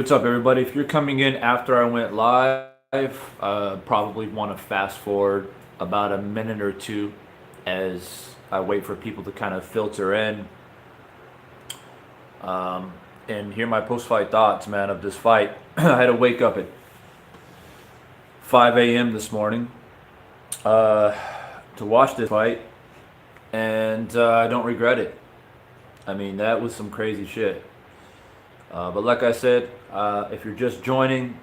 What's up, everybody? If you're coming in after I went live, probably want to fast forward about a minute or two as I wait for people to kind of filter in and hear my post-fight thoughts, man, of this fight. I had to wake up at 5 a.m. this morning to watch this fight, and I don't regret it. I mean, that was some crazy shit. But like I said, if you're just joining,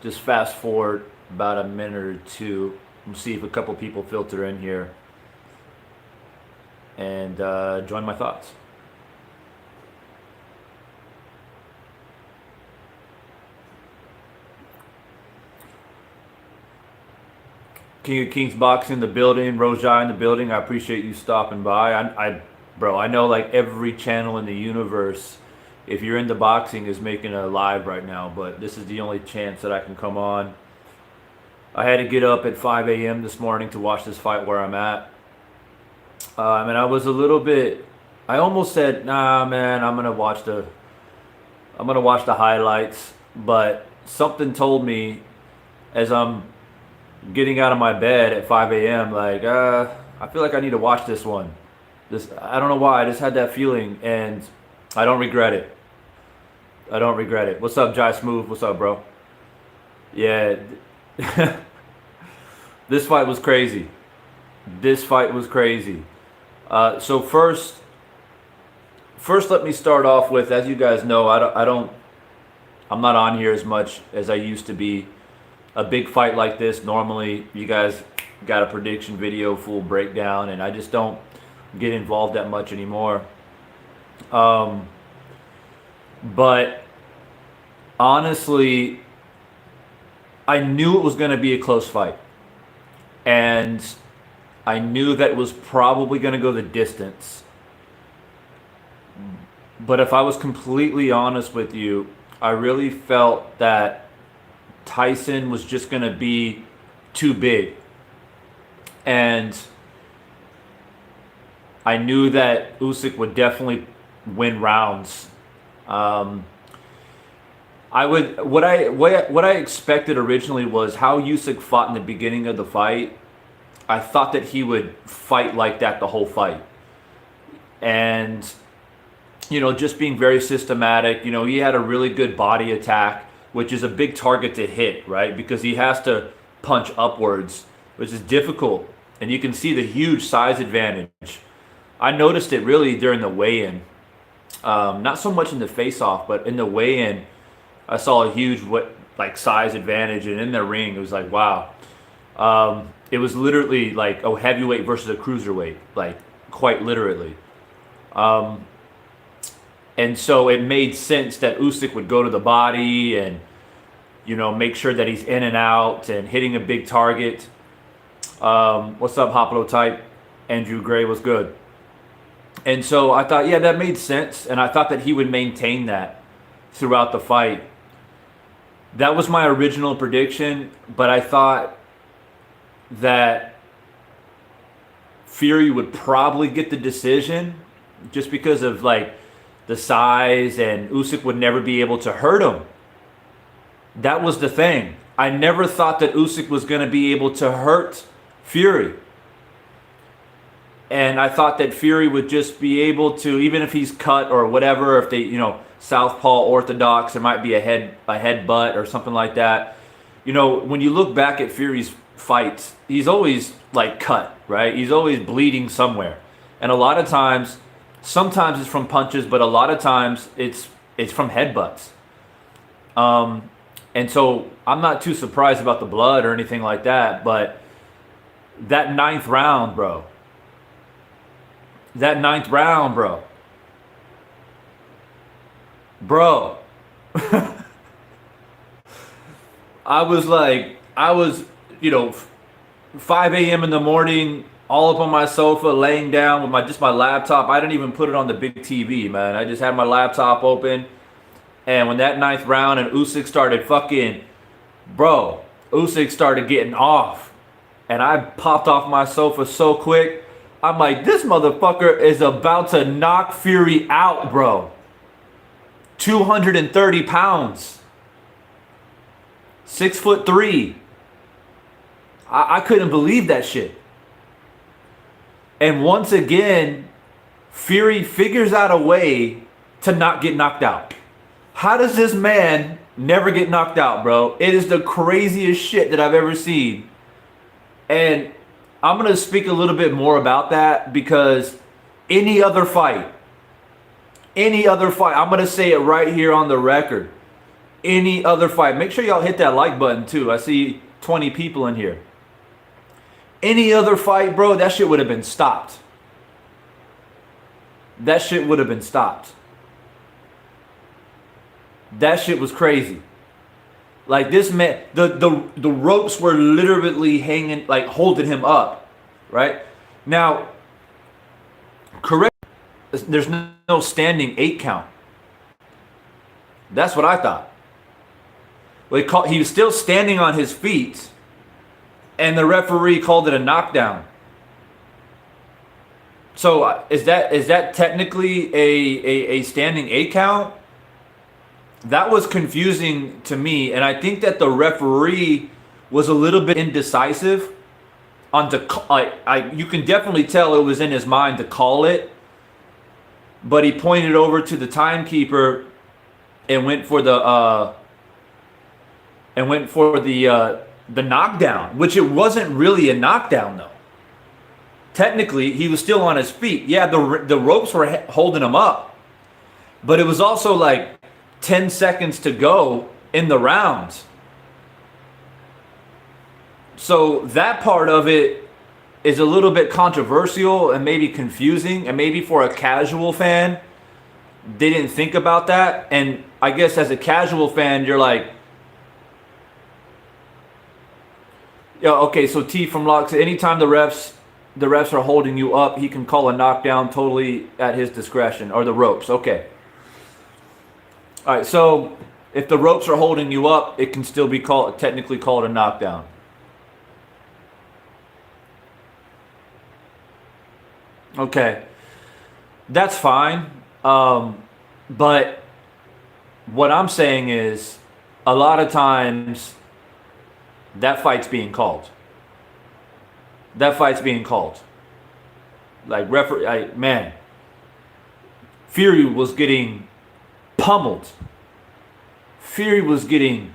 just fast forward about a minute or two and see if a couple people filter in here and join my thoughts. King of Kings Boxing in the building, Rojai in the building. I appreciate you stopping by. Bro, I know like every channel in the universe, if you're into boxing, is making a live right now, but this is the only chance that I can come on. I had to get up at 5 a.m. this morning to watch this fight where I'm at. And I was a little bit. I almost said, "Nah, man, I'm gonna watch the highlights." But something told me as I'm getting out of my bed at 5 a.m. like, I feel like I need to watch this one. I don't know why. I just had that feeling, and I don't regret it. I don't regret it. What's up, Jai Smooth? What's up, bro? Yeah, this fight was crazy. This fight was crazy. So first, let me start off with, as you guys know, I'm not on here as much as I used to be. A big fight like this, normally you guys got a prediction video, full breakdown, and I just don't get involved that much anymore. But honestly, I knew it was going to be a close fight. And I knew that it was probably going to go the distance. But if I was completely honest with you, I really felt that Tyson was just going to be too big. And I knew that Usyk would definitely win rounds. What I expected originally was how Usyk fought in the beginning of the fight. I thought that he would fight like that the whole fight, and just being very systematic. He had a really good body attack, which is a big target to hit, right? Because he has to punch upwards, which is difficult, and you can see the huge size advantage. I noticed it really during the weigh-in. Not so much in the face-off, but in the weigh-in, I saw a huge size advantage, and in the ring, it was like, wow. It was literally like a heavyweight versus a cruiserweight, like quite literally. And so it made sense that Usyk would go to the body and make sure that he's in and out and hitting a big target. What's up, Hoplotype? Andrew Gray was good. And so I thought, yeah, that made sense. And I thought that he would maintain that throughout the fight. That was my original prediction, but I thought that Fury would probably get the decision just because of the size, and Usyk would never be able to hurt him. That was the thing. I never thought that Usyk was going to be able to hurt Fury. And I thought that Fury would just be able to, even if he's cut or whatever, if they, southpaw orthodox, there might be a headbutt or something like that. When you look back at Fury's fights, he's always cut, right? He's always bleeding somewhere. And a lot of times, sometimes it's from punches, but a lot of times it's from headbutts. And so I'm not too surprised about the blood or anything like that, but that ninth round, bro. Bro. I was 5 a.m. in the morning, all up on my sofa, laying down with my laptop. I didn't even put it on the big TV, man. I just had my laptop open. And when that ninth round and Usyk started Usyk started getting off. And I popped off my sofa so quick. I'm like, this motherfucker is about to knock Fury out, bro. 230 pounds, 6'3". I couldn't believe that shit. And once again, Fury figures out a way to not get knocked out. How does this man never get knocked out, bro? It is the craziest shit that I've ever seen. And I'm going to speak a little bit more about that because any other fight, I'm going to say it right here on the record. Any other fight. Make sure y'all hit that like button too. I see 20 people in here. Any other fight, bro, that shit would have been stopped. That shit would have been stopped. That shit was crazy. Like this man, the ropes were literally hanging, like holding him up, right? Now, correct, there's no standing 8 count. That's what I thought. Well, he was still standing on his feet, and the referee called it a knockdown. So is that technically a standing 8 count? That was confusing to me, and I think that the referee was a little bit indecisive on you can definitely tell it was in his mind to call it, but he pointed over to the timekeeper and went for the knockdown, which it wasn't really a knockdown though. Technically, he was still on his feet. Yeah, the ropes were holding him up, but it was also like 10 seconds to go in the rounds. So that part of it is a little bit controversial and maybe confusing, and maybe for a casual fan, they didn't think about that. And I guess as a casual fan, you're like, yeah, okay, so T from Locks, anytime the refs are holding you up, he can call a knockdown totally at his discretion, or the ropes. Okay. All right, so if the ropes are holding you up, it can still be technically called a knockdown. Okay, that's fine. But what I'm saying is, a lot of times, that fight's being called. That fight's being called. Like man, Fury was getting pummeled. Fury was getting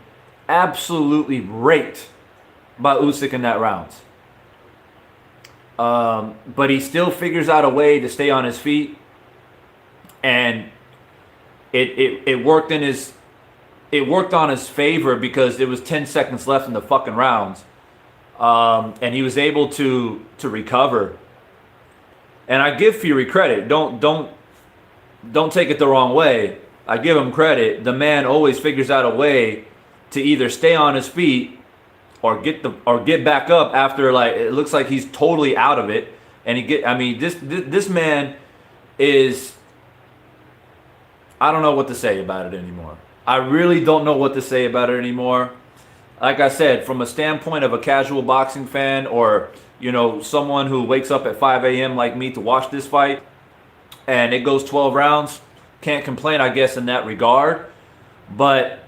absolutely raped by Usyk in that round. But he still figures out a way to stay on his feet, and it worked in his. It worked on his favor because there was 10 seconds left in the fucking rounds, and he was able to recover. And I give Fury credit. Don't take it the wrong way. I give him credit. The man always figures out a way to either stay on his feet or get back up after, like, it looks like he's totally out of it. And this man is, I don't know what to say about it anymore. I really don't know what to say about it anymore. Like I said, from a standpoint of a casual boxing fan, or someone who wakes up at 5 a.m. like me to watch this fight, and it goes 12 rounds, can't complain, I guess, in that regard. But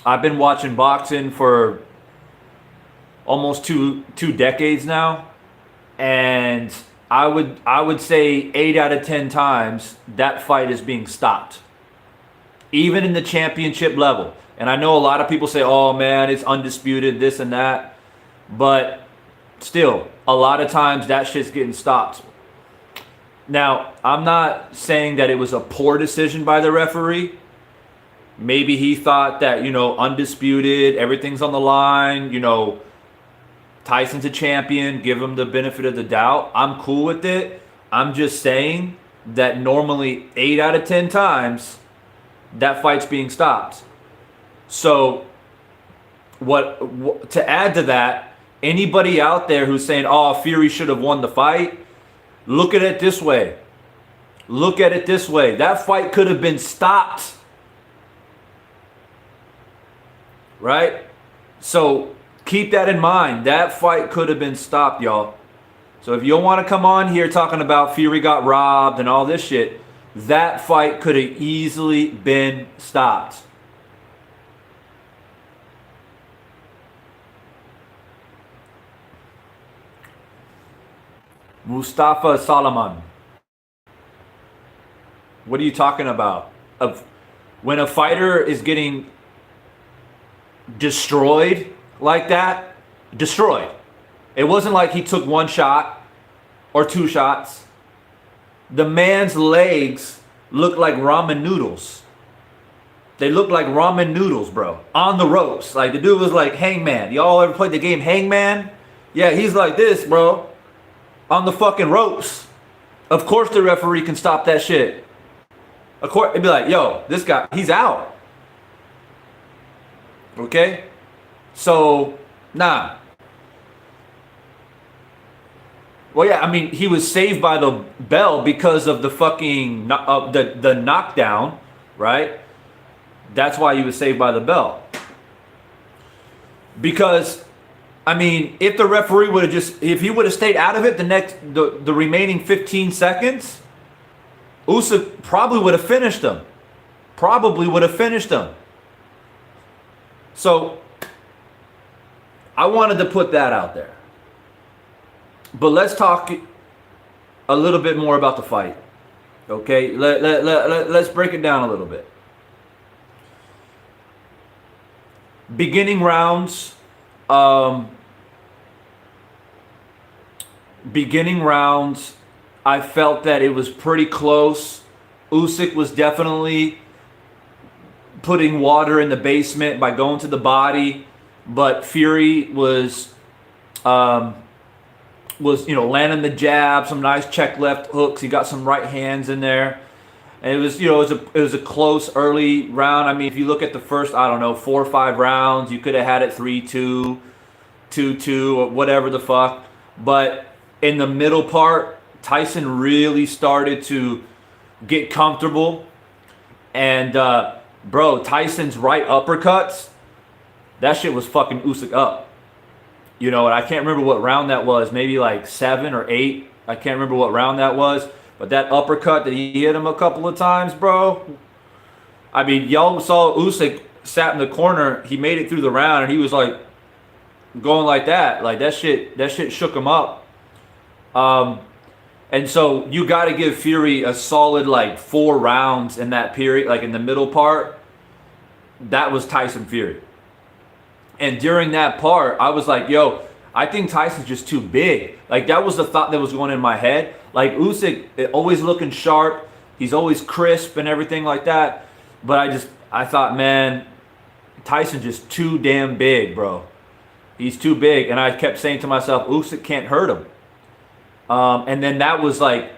I've been watching boxing for almost two decades now, and I would say 8 out of 10 times that fight is being stopped, even in the championship level. And I know a lot of people say, oh man, it's undisputed, this and that, but still, a lot of times that shit's getting stopped. Now, I'm not saying that it was a poor decision by the referee. Maybe he thought that, undisputed, everything's on the line, Tyson's a champion, give him the benefit of the doubt. I'm cool with it. I'm just saying that normally 8 out of 10 times, that fight's being stopped. So, what to add to that, anybody out there who's saying, oh, Fury should have won the fight, look at it this way. Look at it this way. That fight could have been stopped. Right? So, keep that in mind. That fight could have been stopped, y'all. So if you don't want to come on here talking about Fury got robbed and all this shit, That fight could have easily been stopped. Mustafa Salaman. What are you talking about? When a fighter is getting destroyed like that, destroyed. It wasn't like he took one shot or two shots. The man's legs looked like ramen noodles. They looked like ramen noodles, bro. On the ropes. Like the dude was like Hangman. Y'all ever played the game Hangman? Yeah, he's like this, bro. On the fucking ropes. Of course the referee can stop that shit. Of course, it'd be like, yo, this guy, he's out. Okay? So, nah. Well, yeah, I mean, he was saved by the bell because of the fucking, the knockdown, right? That's why he was saved by the bell. Because, I mean, if the referee would have just, if he would have stayed out of it the remaining 15 seconds, Usyk probably would have finished him. Probably would have finished him. So, I wanted to put that out there. But let's talk a little bit more about the fight. Okay? Let's break it down a little bit. Beginning rounds, I felt that it was pretty close. Usyk was definitely putting water in the basement by going to the body, but Fury was landing the jab, some nice check left hooks. He got some right hands in there. And it was a close early round. I mean, if you look at the first, 4 or 5 rounds, you could have had it 3-2, 2-2, or whatever the fuck. But in the middle part, Tyson really started to get comfortable. And, Tyson's right uppercuts, that shit was fucking Usyk up. And I can't remember what round that was. Maybe like 7 or 8. I can't remember what round that was. But that uppercut that he hit him a couple of times, bro. I mean, y'all saw Usyk sat in the corner. He made it through the round, and he was like going like that. Like that shit shook him up. And so you got to give Fury a solid like 4 rounds in that period, like in the middle part. That was Tyson Fury. And during that part, I was like, yo, I think Tyson's just too big. Like, that was the thought that was going in my head. Like, Usyk, always looking sharp. He's always crisp and everything like that. But I thought, man, Tyson's just too damn big, bro. He's too big. And I kept saying to myself, Usyk can't hurt him. And then that was like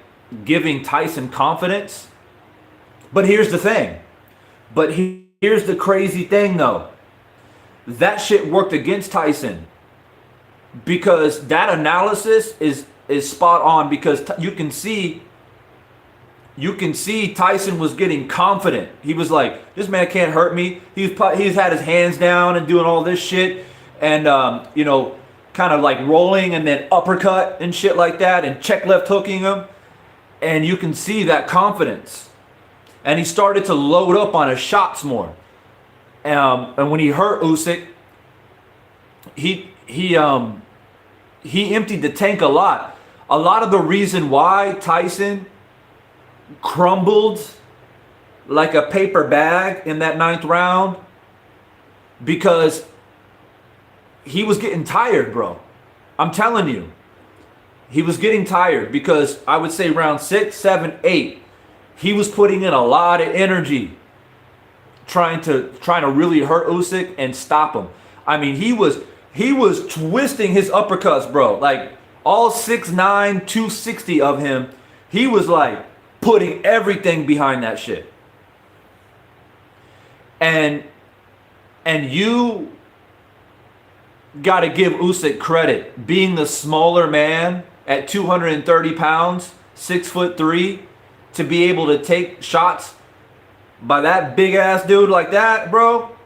giving Tyson confidence. But here's the thing. Here's the crazy thing, though. That shit worked against Tyson. Because that analysis is spot on, because you can see Tyson was getting confident. He was like, this man can't hurt me. He's had his hands down and doing all this shit, and kind of like rolling and then uppercut and shit like that, and check left hooking him, and you can see that confidence. And he started to load up on his shots more. And when he hurt Usyk, he emptied the tank a lot. A lot of the reason why Tyson crumbled like a paper bag in that 9th round, because he was getting tired, bro. I'm telling you. He was getting tired, because I would say round 6, 7, 8, he was putting in a lot of energy trying to really hurt Usyk and stop him. I mean, he was twisting his uppercuts, bro. Like, all 6'9", 260 of him, he was like putting everything behind that shit. And you got to give Usyk credit, being the smaller man at 230 pounds, 6'3", to be able to take shots by that big ass dude like that, bro.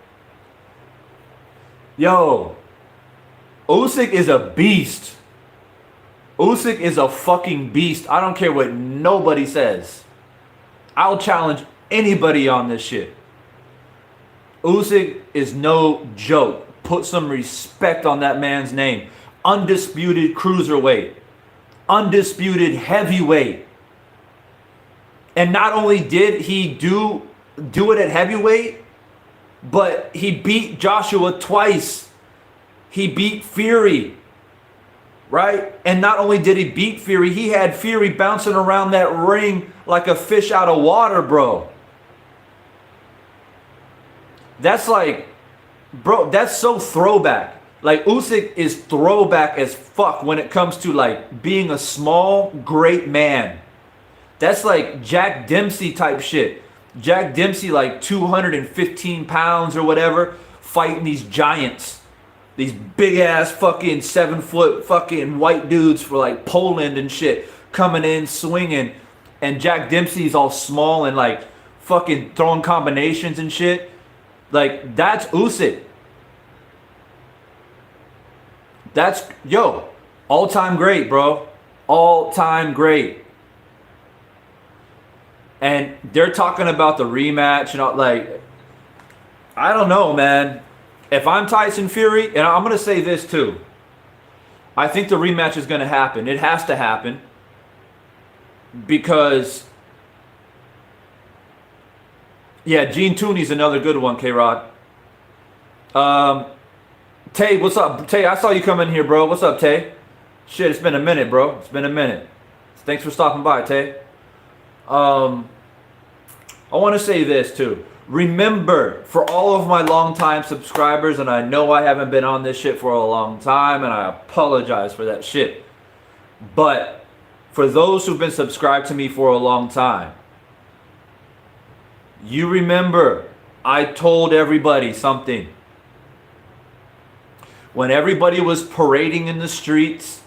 Yo, Usyk is a beast. Usyk is a fucking beast. I don't care what nobody says. I'll challenge anybody on this shit. Usyk is no joke. Put some respect on that man's name. Undisputed cruiserweight. Undisputed heavyweight. And not only did he do it at heavyweight, but he beat Joshua twice. He beat Fury. Right? And not only did he beat Fury, he had Fury bouncing around that ring like a fish out of water, bro. That's like, bro, that's so throwback. Like, Usyk is throwback as fuck when it comes to, like, being a small, great man. That's like Jack Dempsey type shit. Jack Dempsey, like 215 pounds or whatever, fighting these giants. These big-ass fucking 7-foot fucking white dudes for, like, Poland and shit. Coming in, swinging. And Jack Dempsey's all small and, like, fucking throwing combinations and shit. Like, that's Usyk. That's, yo, all-time great, bro. All-time great. And they're talking about the rematch and all, like, I don't know, man. If I'm Tyson Fury, and I'm going to say this too. I think the rematch is going to happen. It has to happen. Because, yeah, Gene Tooney's another good one, K-Rod. Tay, what's up? Tay, I saw you come in here, bro. What's up, Tay? Shit, it's been a minute, bro. It's been a minute. Thanks for stopping by, Tay. I want to say this, too. Remember, for all of my longtime subscribers, and I know I haven't been on this shit for a long time, and I apologize for that shit. But for those who've been subscribed to me for a long time, you remember I told everybody something. When everybody was parading in the streets,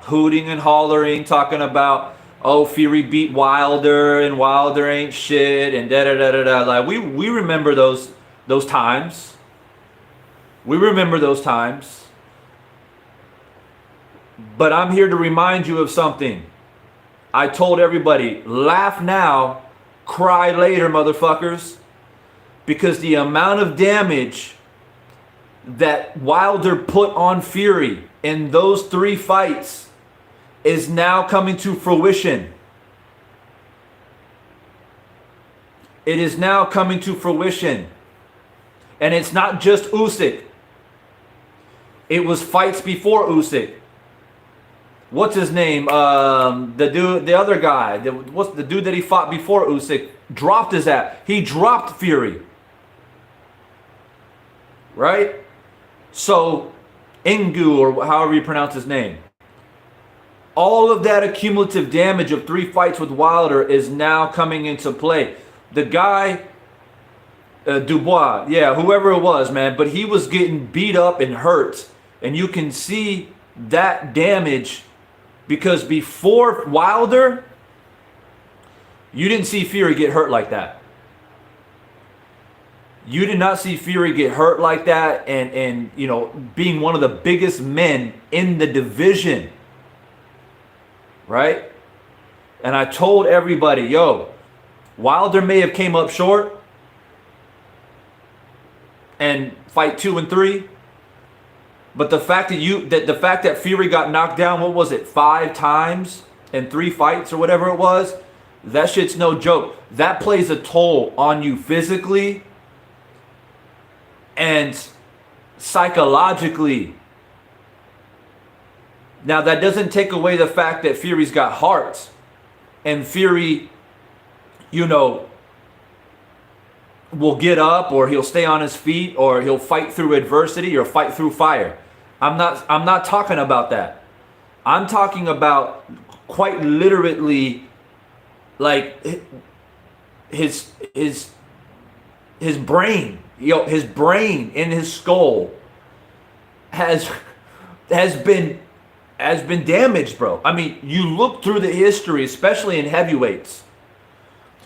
hooting and hollering, talking about, oh, Fury beat Wilder and Wilder ain't shit and da-da-da-da-da. Like, we remember those times. We remember those times. But I'm here to remind you of something. I told everybody, laugh now, cry later, motherfuckers. Because the amount of damage that Wilder put on Fury in those 3 fights is now coming to fruition. It is now coming to fruition. And it's not just Usyk. It was fights before Usyk. What's his name? The other guy. What's the dude that he fought before Usyk? Dropped his ass. He dropped Fury. Right? So, Ngu, or however you pronounce his name. All of that accumulative damage of 3 fights with Wilder is now coming into play. The guy, Dubois, yeah, whoever it was, man, but he was getting beat up and hurt. And you can see that damage because before Wilder, you didn't see Fury get hurt like that. You did not see Fury get hurt like that and you know, being one of the biggest men in the division. Right? And I told everybody, yo, Wilder may have came up short and fight 2 and 3, but the fact that Fury got knocked down, what was it, 5 times in 3 fights or whatever it was, that shit's no joke. That plays a toll on you physically and psychologically. Now, that doesn't take away the fact that Fury's got heart. And Fury, you know, will get up, or he'll stay on his feet, or he'll fight through adversity or fight through fire. I'm not talking about that. I'm talking about quite literally, like, his brain, his brain in his skull has been damaged, bro. I mean, you look through the history, especially in heavyweights.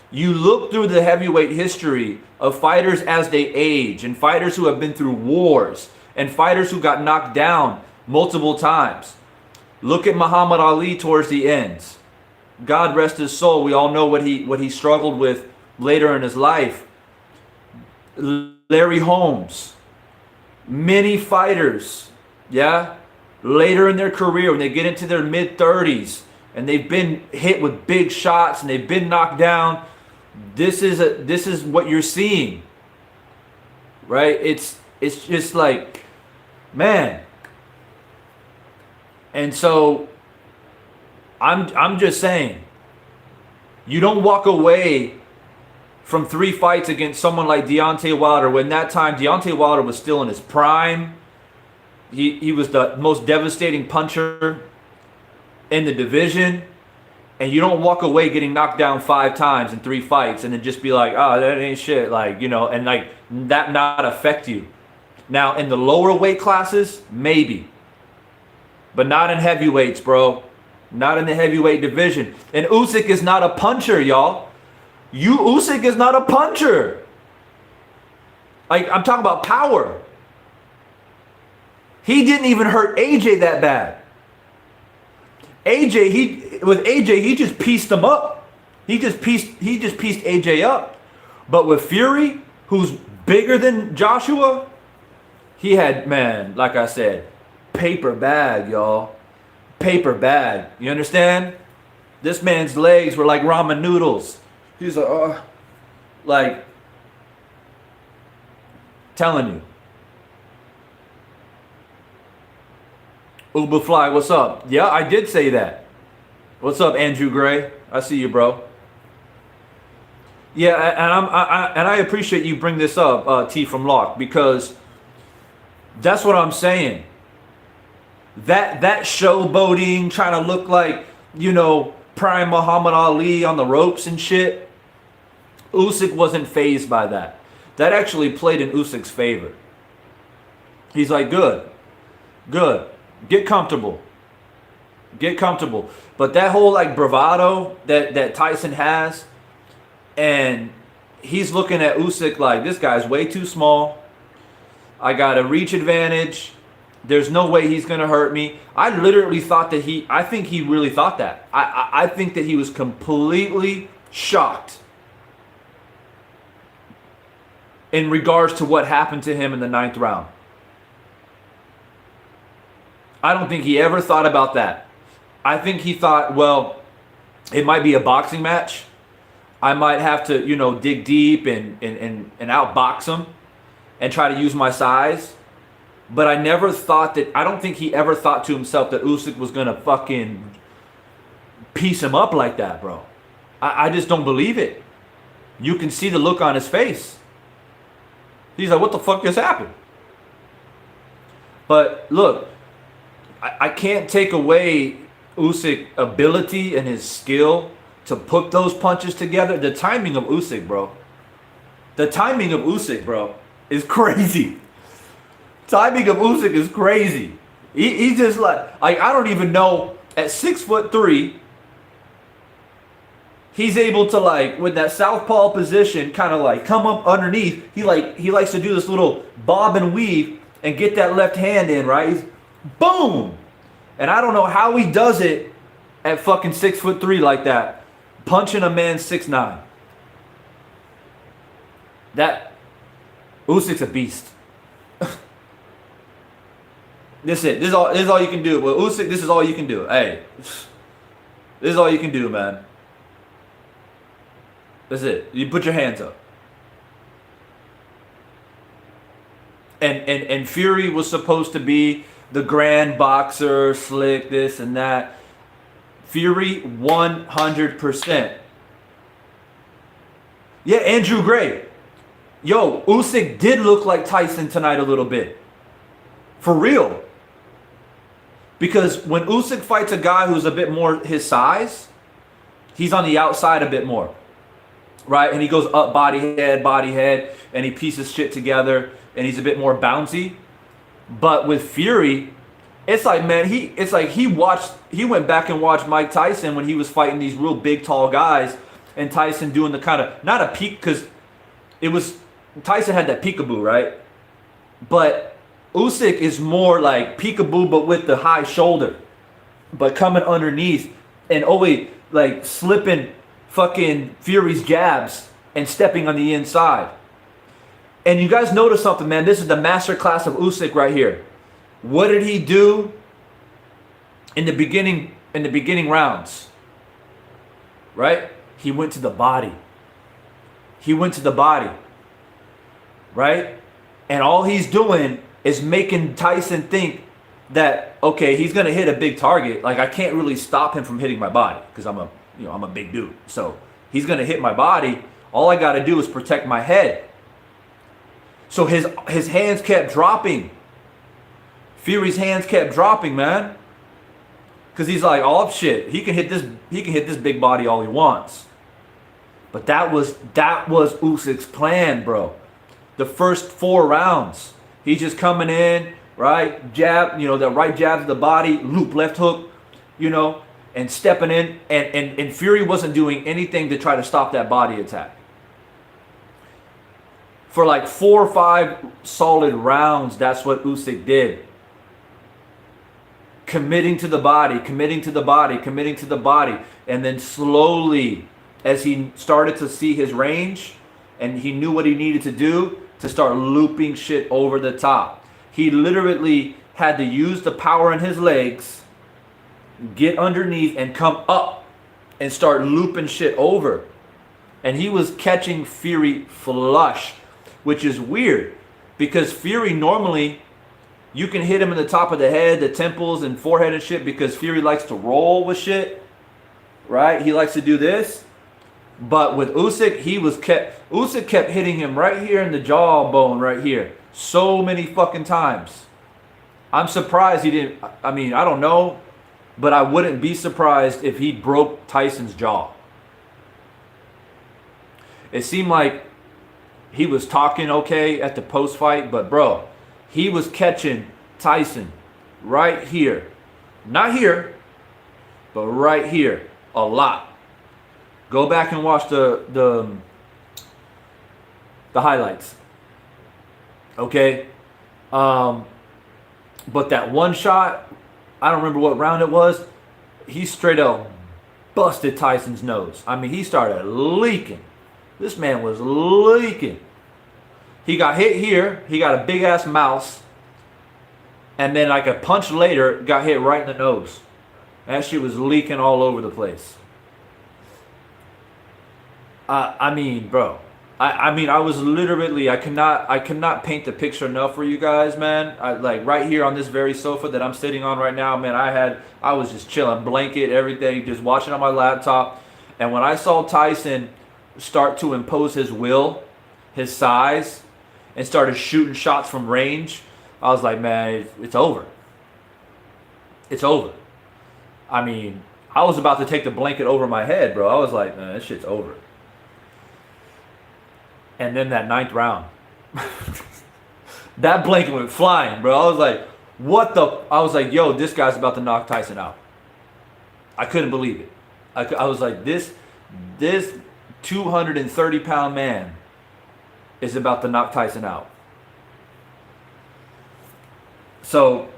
You look through the heavyweight history of fighters as they age, and fighters who have been through wars, and fighters who got knocked down multiple times. Look at Muhammad Ali towards the ends, God rest his soul. We all know what he struggled with later in his life. Larry Holmes, many fighters, yeah, later in their career when they get into their mid-30s and they've been hit with big shots and they've been knocked down. This is what you're seeing, right? It's just like, man. And so I'm just saying, you don't walk away from 3 fights against someone like Deontay Wilder when that time Deontay Wilder was still in his prime. He was the most devastating puncher in the division. And you don't walk away getting knocked down 5 times in 3 fights and then just be like, oh, that ain't shit. Like, you know, and like that not affect you. Now, in the lower weight classes, maybe. But not in heavyweights, bro. Not in the heavyweight division. And Usyk is not a puncher, y'all. Usyk is not a puncher. Like, I'm talking about power. He didn't even hurt AJ that bad. AJ, he just pieced him up. He just pieced AJ up. But with Fury, who's bigger than Joshua, he had, man, like I said, paper bag, y'all. Paper bag. You understand? This man's legs were like ramen noodles. He's like, telling you. Uberfly, what's up? Yeah, I did say that. What's up, Andrew Gray? I see you, bro. Yeah, and I appreciate you bring this up, T from Locke, because that's what I'm saying. That showboating, trying to look like, you know, prime Muhammad Ali on the ropes and shit. Usyk wasn't fazed by that. That actually played in Usyk's favor. He's like, good. Get comfortable. But that whole like bravado that Tyson has, and he's looking at Usyk like, this guy's way too small. I got a reach advantage. There's no way he's going to hurt me. I literally thought that I think he really thought that. I think that he was completely shocked in regards to what happened to him in the 9th round. I don't think he ever thought about that. I think he thought, well, it might be a boxing match. I might have to, you know, dig deep and outbox him and try to use my size. But I don't think he ever thought to himself that Usyk was going to fucking piece him up like that, bro. I just don't believe it. You can see the look on his face. He's like, what the fuck just happened? But look, I can't take away Usyk's ability and his skill to put those punches together. The timing of Usyk, bro. Is crazy. Timing of Usyk is crazy. He's just like I don't even know. At 6'3", he's able to, like, with that southpaw position, kind of like come up underneath. He likes to do this little bob and weave and get that left hand in, right? He's, boom! And I don't know how he does it at fucking 6'3" like that, punching a man 6'9". That Usyk's a beast. This is all you can do. Well, Usyk, this is all you can do. Hey, this is all you can do, man. That's it. You put your hands up. And Fury was supposed to be the grand boxer, slick, this and that. Fury, 100%. Yeah, Andrew Gray. Yo, Usyk did look like Tyson tonight a little bit. For real. Because when Usyk fights a guy who's a bit more his size, he's on the outside a bit more. Right? And he goes up body head, and he pieces shit together, and he's a bit more bouncy. But with Fury, it's like, man, he went back and watched Mike Tyson when he was fighting these real big, tall guys, and Tyson doing the kind of, not a peek, because it was, Tyson had that peekaboo, right? But Usyk is more like peekaboo, but with the high shoulder, but coming underneath. And like slipping fucking Fury's jabs and stepping on the inside. And you guys notice something, man. This is the master class of Usyk right here. What did he do in the beginning rounds? Right? He went to the body. He went to the body. Right? And all he's doing is making Tyson think that, okay, he's gonna hit a big target. Like, I can't really stop him from hitting my body because I'm a big dude. So he's gonna hit my body. All I gotta do is protect my head. So his hands kept dropping. Fury's hands kept dropping, man. Cause he's like, oh shit, he can hit this big body all he wants. But that was Usyk's plan, bro. The first 4 rounds, he's just coming in, right? Jab, the right jab to the body, loop left hook, and stepping in. And Fury wasn't doing anything to try to stop that body attack. For like 4 or 5 solid rounds, that's what Usyk did. Committing to the body, committing to the body, committing to the body. And then slowly, as he started to see his range and he knew what he needed to do, to start looping shit over the top. He literally had to use the power in his legs, get underneath and come up and start looping shit over. And he was catching Fury flush, which is weird because Fury normally, you can hit him in the top of the head, the temples and forehead and shit because Fury likes to roll with shit, right? He likes to do this. But with Usyk, Usyk kept hitting him right here in the jawbone right here. So many fucking times. I'm surprised he didn't, I don't know, but I wouldn't be surprised if he broke Tyson's jaw. It seemed like he was talking okay at the post-fight, but bro, he was catching Tyson right here. Not here, but right here a lot. Go back and watch the highlights. Okay? But that one shot, I don't remember what round it was, he straight up busted Tyson's nose. He started leaking. This man was leaking. He got hit here. He got a big ass mouse. And then like a punch later, got hit right in the nose. That shit was leaking all over the place. Bro. I was literally, I cannot paint the picture enough for you guys, man. Like right here on this very sofa that I'm sitting on right now, man, I was just chilling, blanket, everything, just watching on my laptop. And when I saw Tyson start to impose his will, his size, and started shooting shots from range, I was like, man, it's over. It's over. I was about to take the blanket over my head, bro. I was like, man, this shit's over. And then that 9th round, that blanket went flying, bro. I was like, I was like, yo, this guy's about to knock Tyson out. I couldn't believe it. I was like, this 230-pound man is about to knock Tyson out. So,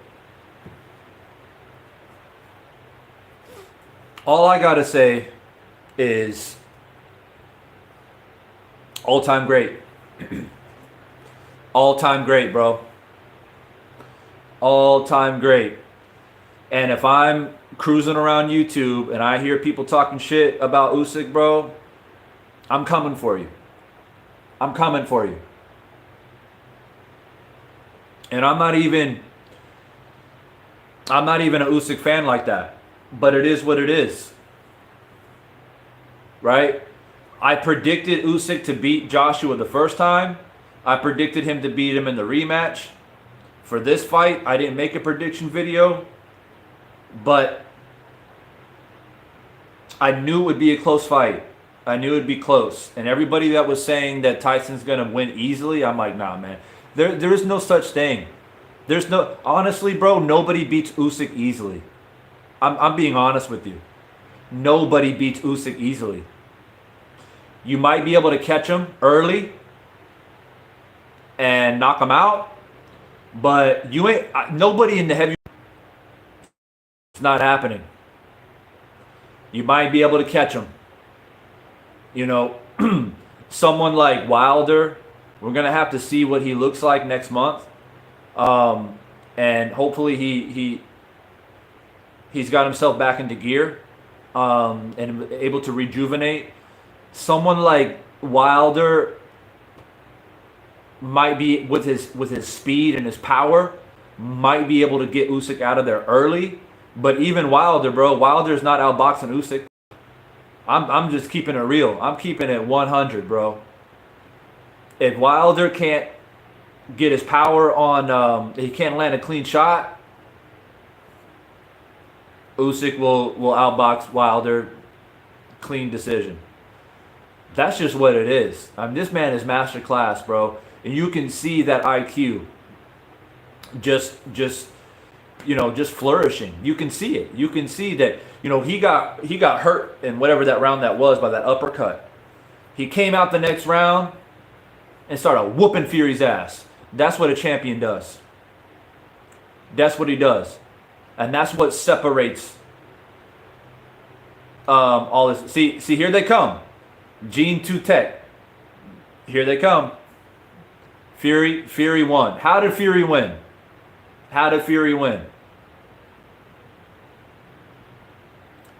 all I gotta say is all-time great. All-time great, bro. All-time great. And if I'm cruising around YouTube and I hear people talking shit about Usyk, bro, I'm coming for you. I'm coming for you. And I'm not even a Usyk fan like that. But it is what it is. Right? I predicted Usyk to beat Joshua the first time. I predicted him to beat him in the rematch. For this fight, I didn't make a prediction video. But I knew it would be a close fight. I knew it would be close. And everybody that was saying that Tyson's going to win easily, I'm like, nah, man. There is no such thing. Honestly, bro, nobody beats Usyk easily. I'm being honest with you. Nobody beats Usyk easily. You might be able to catch him early and knock him out, but nobody in the heavy. It's not happening. You might be able to catch him. You know, someone like Wilder, we're gonna have to see what he looks like next month, and hopefully he's got himself back into gear, and able to rejuvenate. Someone like Wilder might be with his speed and his power, might be able to get Usyk out of there early. But even Wilder, bro, Wilder's not outboxing Usyk. I'm just keeping it real. I'm keeping it 100, bro. If Wilder can't get his power on, he can't land a clean shot, Usyk will outbox Wilder, clean decision. That's just what it is. I mean, this man is master class, bro, and you can see that IQ just flourishing. You can see it. You can see that, he got hurt in whatever that round that was by that uppercut. He came out the next round and started whooping Fury's ass. That's what a champion does. That's what he does. And that's what separates all this. See, here they come. Gene 2 Tech. Here they come. Fury won. How did Fury win?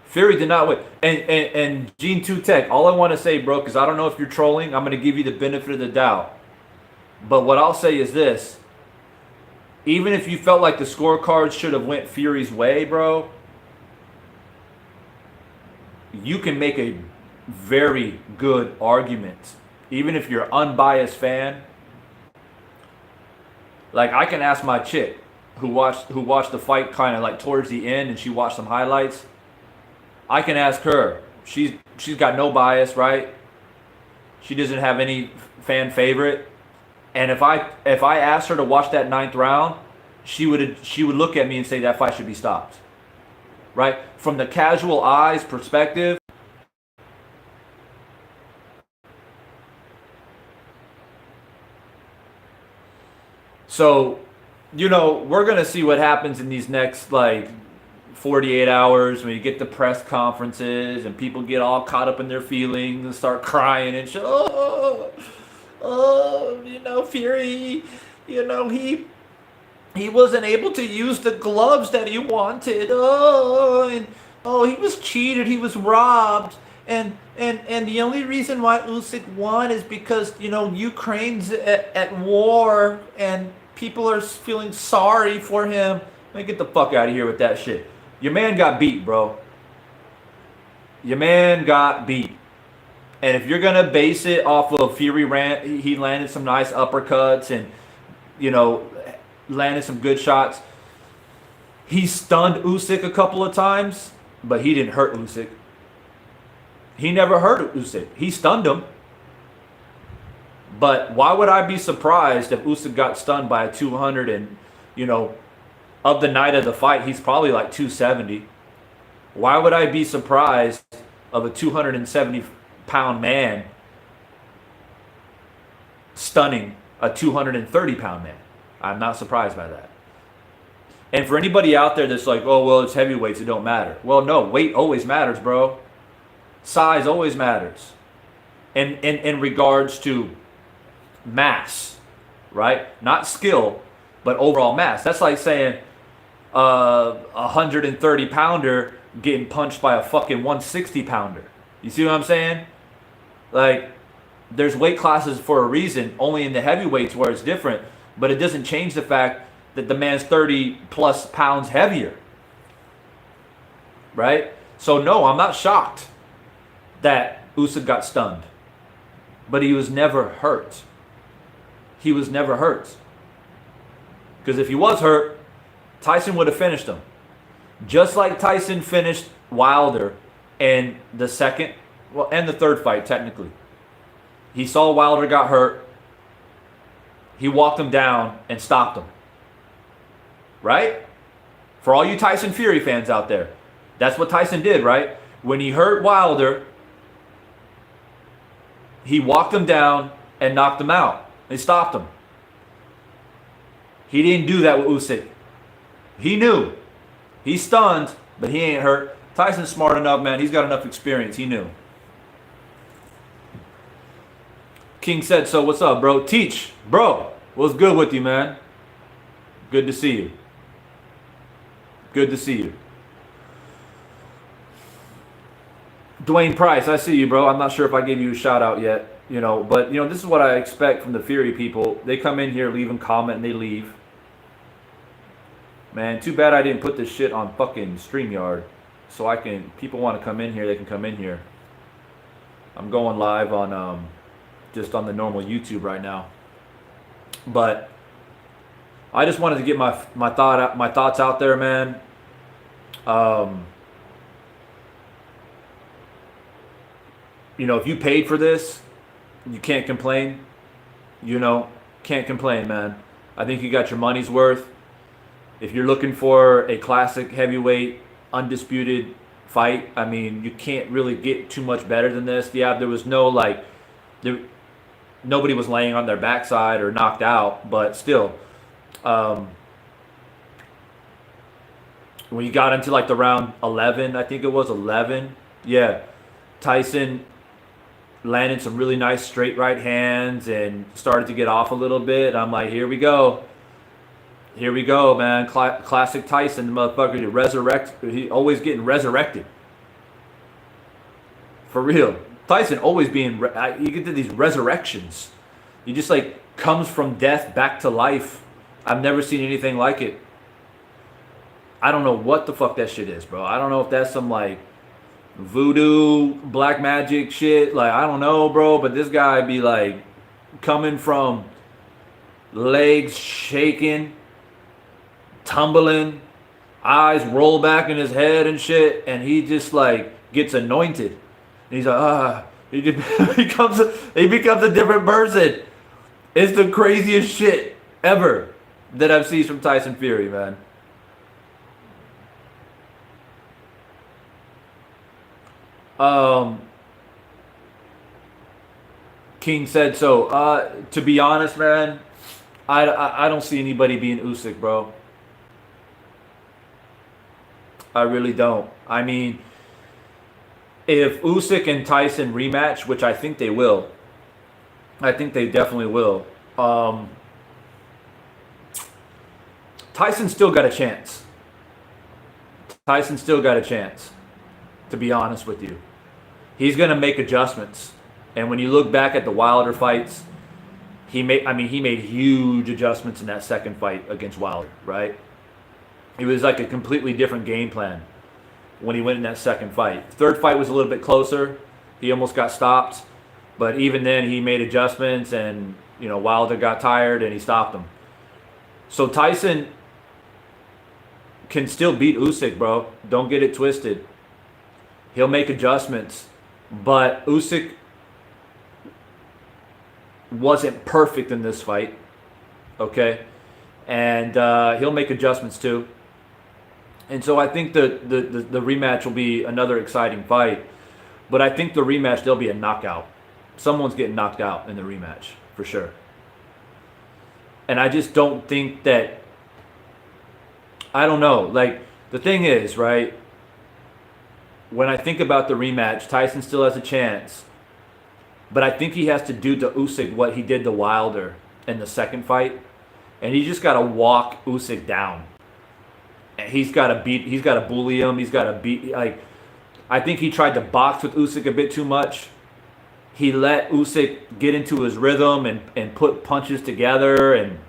Fury did not win. And Gene 2 Tech, all I want to say, bro, because I don't know if you're trolling, I'm going to give you the benefit of the doubt. But what I'll say is this. Even if you felt like the scorecards should have went Fury's way, bro, you can make a very good argument. Even if you're an unbiased fan. Like, I can ask my chick who watched the fight kind of like towards the end, and she watched some highlights. I can ask her. She's got no bias, right? She doesn't have any fan favorite. And if I asked her to watch that 9th round, she would look at me and say that fight should be stopped. Right? From the casual eyes perspective, so, we're going to see what happens in these next, 48 hours when you get the press conferences and people get all caught up in their feelings and start crying and shit. Fury, he wasn't able to use the gloves that he wanted. He was cheated. He was robbed. And the only reason why Usyk won is because, Ukraine's at war and people are feeling sorry for him. Man, get the fuck out of here with that shit. Your man got beat, bro. Your man got beat. And if you're going to base it off of Fury, he landed some nice uppercuts and, landed some good shots. He stunned Usyk a couple of times, but he didn't hurt Usyk. He never hurt Usyk. He stunned him. But why would I be surprised if Usyk got stunned by a 200 and, of the night of the fight, he's probably like 270. Why would I be surprised of a 270-pound man stunning a 230-pound man? I'm not surprised by that. And for anybody out there that's like, oh, well, it's heavyweights, it don't matter. Well, no, weight always matters, bro. Size always matters. And in regards to mass, right? Not skill, but overall mass. That's like saying a 130-pounder getting punched by a fucking 160-pounder. You see what I'm saying? Like, there's weight classes for a reason, only in the heavyweights where it's different, but it doesn't change the fact that the man's 30-plus pounds heavier. Right? So, no, I'm not shocked that Usyk got stunned. But he was never hurt. He was never hurt. Because if he was hurt, Tyson would have finished him. Just like Tyson finished Wilder in the second, and the third fight, technically. He saw Wilder got hurt. He walked him down and stopped him. Right? For all you Tyson Fury fans out there, that's what Tyson did, right? When he hurt Wilder, he walked him down and knocked him out. He stopped him. He didn't do that with Usyk. He knew. He's stunned, but he ain't hurt. Tyson's smart enough, man. He's got enough experience. He knew. King said so. What's up, bro? Teach, bro. What's good with you, man? Good to see you. Good to see you. Dwayne Price, I see you, bro. I'm not sure if I gave you a shout out yet, but this is what I expect from the Fury people. They come in here, leave a comment, and they leave. Man, too bad I didn't put this shit on fucking StreamYard. So people want to come in here, they can come in here. I'm going live on just on the normal YouTube right now. But I just wanted to get my thoughts out there, man. If you paid for this, you can't complain. Can't complain, man. I think you got your money's worth. If you're looking for a classic heavyweight, undisputed fight, I mean, you can't really get too much better than this. Yeah, there was no nobody was laying on their backside or knocked out, but still, when you got into like the round 11, I think it was 11, yeah, Tyson landed some really nice straight right hands and started to get off a little bit. I'm like, here we go, man. Classic Tyson, the motherfucker. He always getting resurrected. For real. Tyson always being, you get to these resurrections. He just comes from death back to life. I've never seen anything like it. I don't know what the fuck that shit is, bro. I don't know if that's some voodoo, black magic shit. I don't know, bro. But this guy be coming from legs shaking, tumbling, eyes roll back in his head and shit, and he just gets anointed. And he's he becomes a different person. It's the craziest shit ever that I've seen from Tyson Fury, man. King said so. To be honest, man, I don't see anybody being Usyk, bro. I really don't. I mean, if Usyk and Tyson rematch, which I think they will, I think they definitely will. Tyson still got a chance. To be honest with you, he's gonna make adjustments. And when you look back at the Wilder fights, he made huge adjustments in that second fight against Wilder, right? It was a completely different game plan when he went in that second fight. Third fight was a little bit closer. He almost got stopped. But even then, he made adjustments, and Wilder got tired, and he stopped him. So Tyson can still beat Usyk, bro. Don't get it twisted. He'll make adjustments. But Usyk wasn't perfect in this fight, okay? And he'll make adjustments too. And so I think the rematch will be another exciting fight. But I think the rematch, there'll be a knockout. Someone's getting knocked out in the rematch, for sure. And I just don't think that, I don't know. The thing is, right, when I think about the rematch, Tyson still has a chance. But I think he has to do to Usyk what he did to Wilder in the second fight. And he just got to walk Usyk down. And he's got to bully him. He's got to beat, I think he tried to box with Usyk a bit too much. He let Usyk get into his rhythm and put punches together. And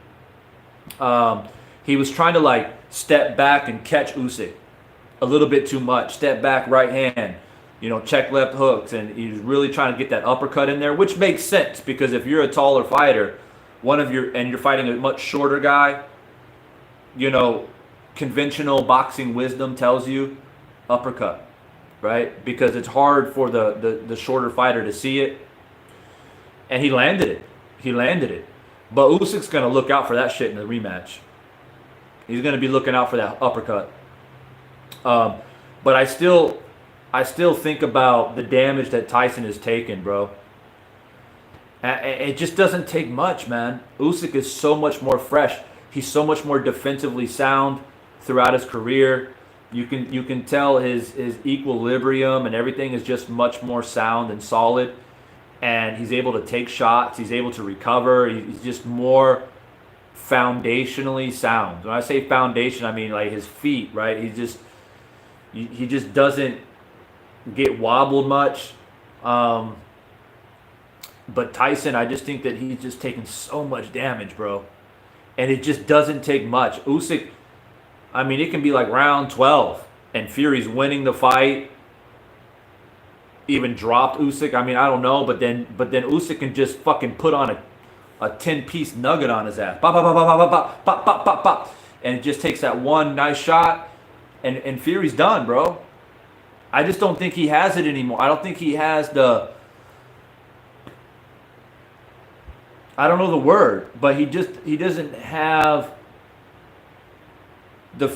he was trying to step back and catch Usyk a little bit too much. Step back, right hand. Check left hooks. And he was really trying to get that uppercut in there, which makes sense because if you're a taller fighter, and you're fighting a much shorter guy, conventional boxing wisdom tells you uppercut, right? Because it's hard for the shorter fighter to see it. And he landed it. But Usyk's going to look out for that shit in the rematch. He's going to be looking out for that uppercut. But I still think about the damage that Tyson has taken, bro. It just doesn't take much, man. Usyk is so much more fresh. He's so much more defensively sound throughout his career. You can tell his equilibrium and everything is just much more sound and solid, and he's able to take shots. He's able to recover. He's just more foundationally sound. When I say foundation, I mean like his feet, right? He just doesn't get wobbled much. But Tyson, I just think that he's just taking so much damage, bro, and it just doesn't take much. Usyk, I mean, it can be like round 12, and Fury's winning the fight. Even dropped Usyk. I mean, I don't know, but then Usyk can just fucking put on a 10-piece nugget on his ass. Pop, pop, pop, pop, pop, pop, pop, pop, pop. And it just takes that one nice shot, and Fury's done, bro. I just don't think he has it anymore. I don't think he has the, I don't know the word, but he doesn't have the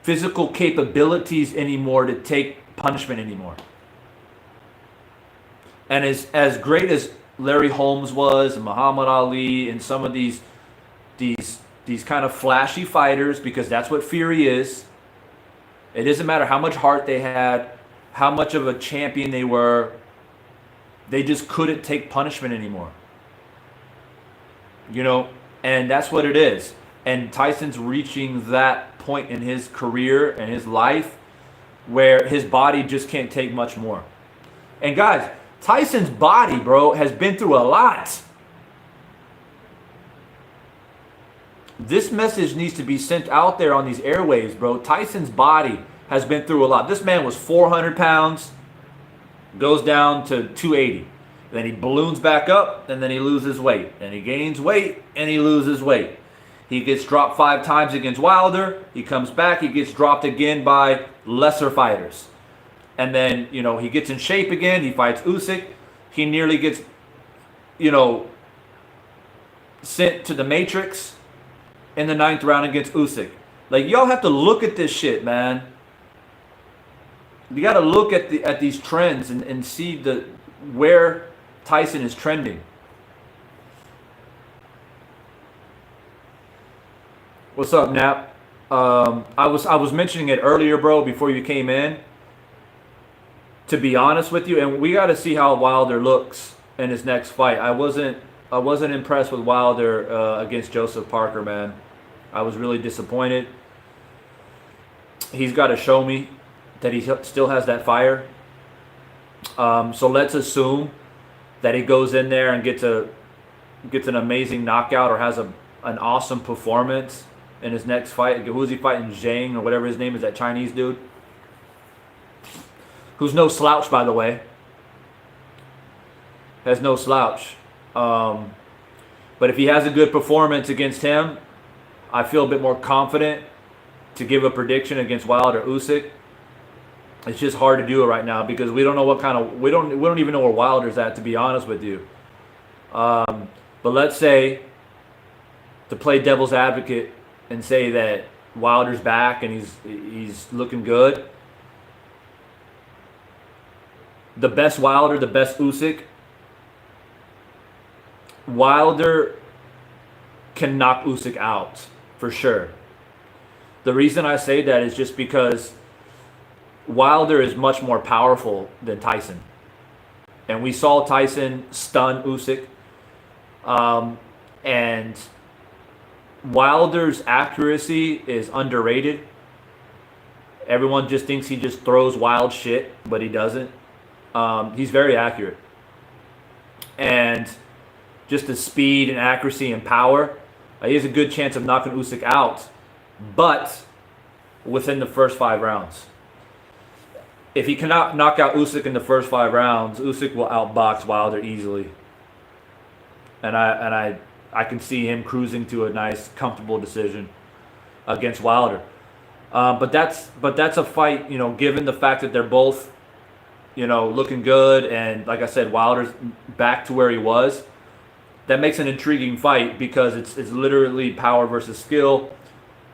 physical capabilities anymore to take punishment anymore. And as great as Larry Holmes was, and Muhammad Ali, and some of these kind of flashy fighters, because that's what Fury is. It doesn't matter how much heart they had, how much of a champion they were. They just couldn't take punishment anymore. You know, and that's what it is. And Tyson's reaching that point in his career and his life where his body just can't take much more. And guys, Tyson's body, bro, has been through a lot. This message needs to be sent out there on these airwaves, bro. Tyson's body has been through a lot. This man was 400 pounds, goes down to 280. Then he balloons back up, and then he loses weight. And he gains weight, and he loses weight. He gets dropped 5 times against Wilder. He comes back. He gets dropped again by lesser fighters. And then, you know, he gets in shape again. He fights Usyk. He nearly gets, you know, sent to the Matrix in the 9th round against Usyk. Like, y'all have to look at this shit, man. You got to look at these trends and see where Tyson is trending. What's up, Nap? I was mentioning it earlier, bro, before you came in. To be honest with you, and we got to see how Wilder looks in his next fight. I wasn't impressed with Wilder against Joseph Parker, man. I was really disappointed. He's got to show me that he still has that fire. So let's assume that he goes in there and gets an amazing knockout or has an awesome performance in his next fight. Who is he fighting? Zhang or whatever his name is, that Chinese dude? Who's no slouch, by the way. Has no slouch. But if he has a good performance against him, I feel a bit more confident to give a prediction against Wilder Usyk. It's just hard to do it right now because we don't know what kind of we don't even know where Wilder's at, to be honest with you. But let's say, to play devil's advocate and say that Wilder's back and he's looking good. The best Wilder, the best Usyk. Wilder can knock Usyk out for sure. The reason I say that is just because Wilder is much more powerful than Tyson. And we saw Tyson stun Usyk. And Wilder's accuracy is underrated. Everyone just thinks he just throws wild shit, but he doesn't. He's very accurate. And just the speed and accuracy and power, he has a good chance of knocking Usyk out, but within the first 5 rounds. If he cannot knock out Usyk in the first 5 rounds, Usyk will outbox Wilder easily. And I can see him cruising to a nice, comfortable decision against Wilder. But that's a fight, you know, given the fact that they're both, you know, looking good, and like I said, Wilder's back to where he was. That makes an intriguing fight because it's literally power versus skill,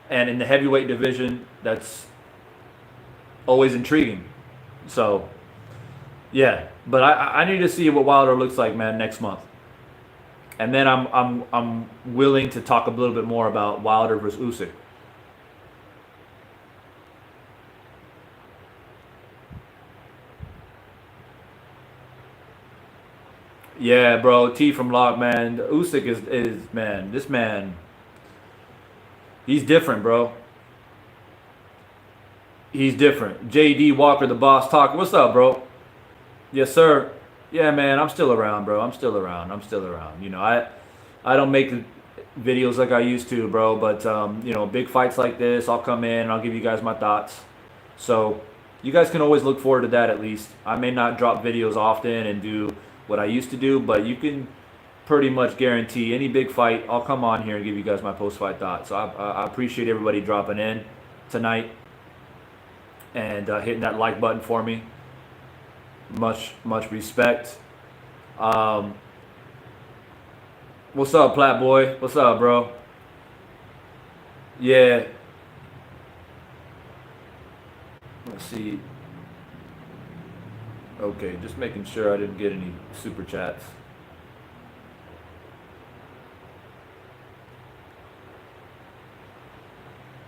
and in the heavyweight division, that's always intriguing. So, yeah, but I need to see what Wilder looks like, man, next month, and then I'm willing to talk a little bit more about Wilder versus Usyk. Yeah, bro. T from Lock, man. Usyk is man. This man, he's different, bro. He's different. JD Walker, the boss talker. What's up, bro? Yes, sir. Yeah, man. I'm still around, bro. I'm still around. I'm still around. You know, I don't make the videos like I used to, bro. But you know, big fights like this, I'll come in and I'll give you guys my thoughts. So you guys can always look forward to that at least. I may not drop videos often and do what I used to do, but you can pretty much guarantee any big fight, I'll come on here and give you guys my post-fight thoughts. So I appreciate everybody dropping in tonight and hitting that like button for me. Much respect. What's up, Plat Boy? What's up, bro? Yeah. Let's see. Okay, just making sure I didn't get any super chats.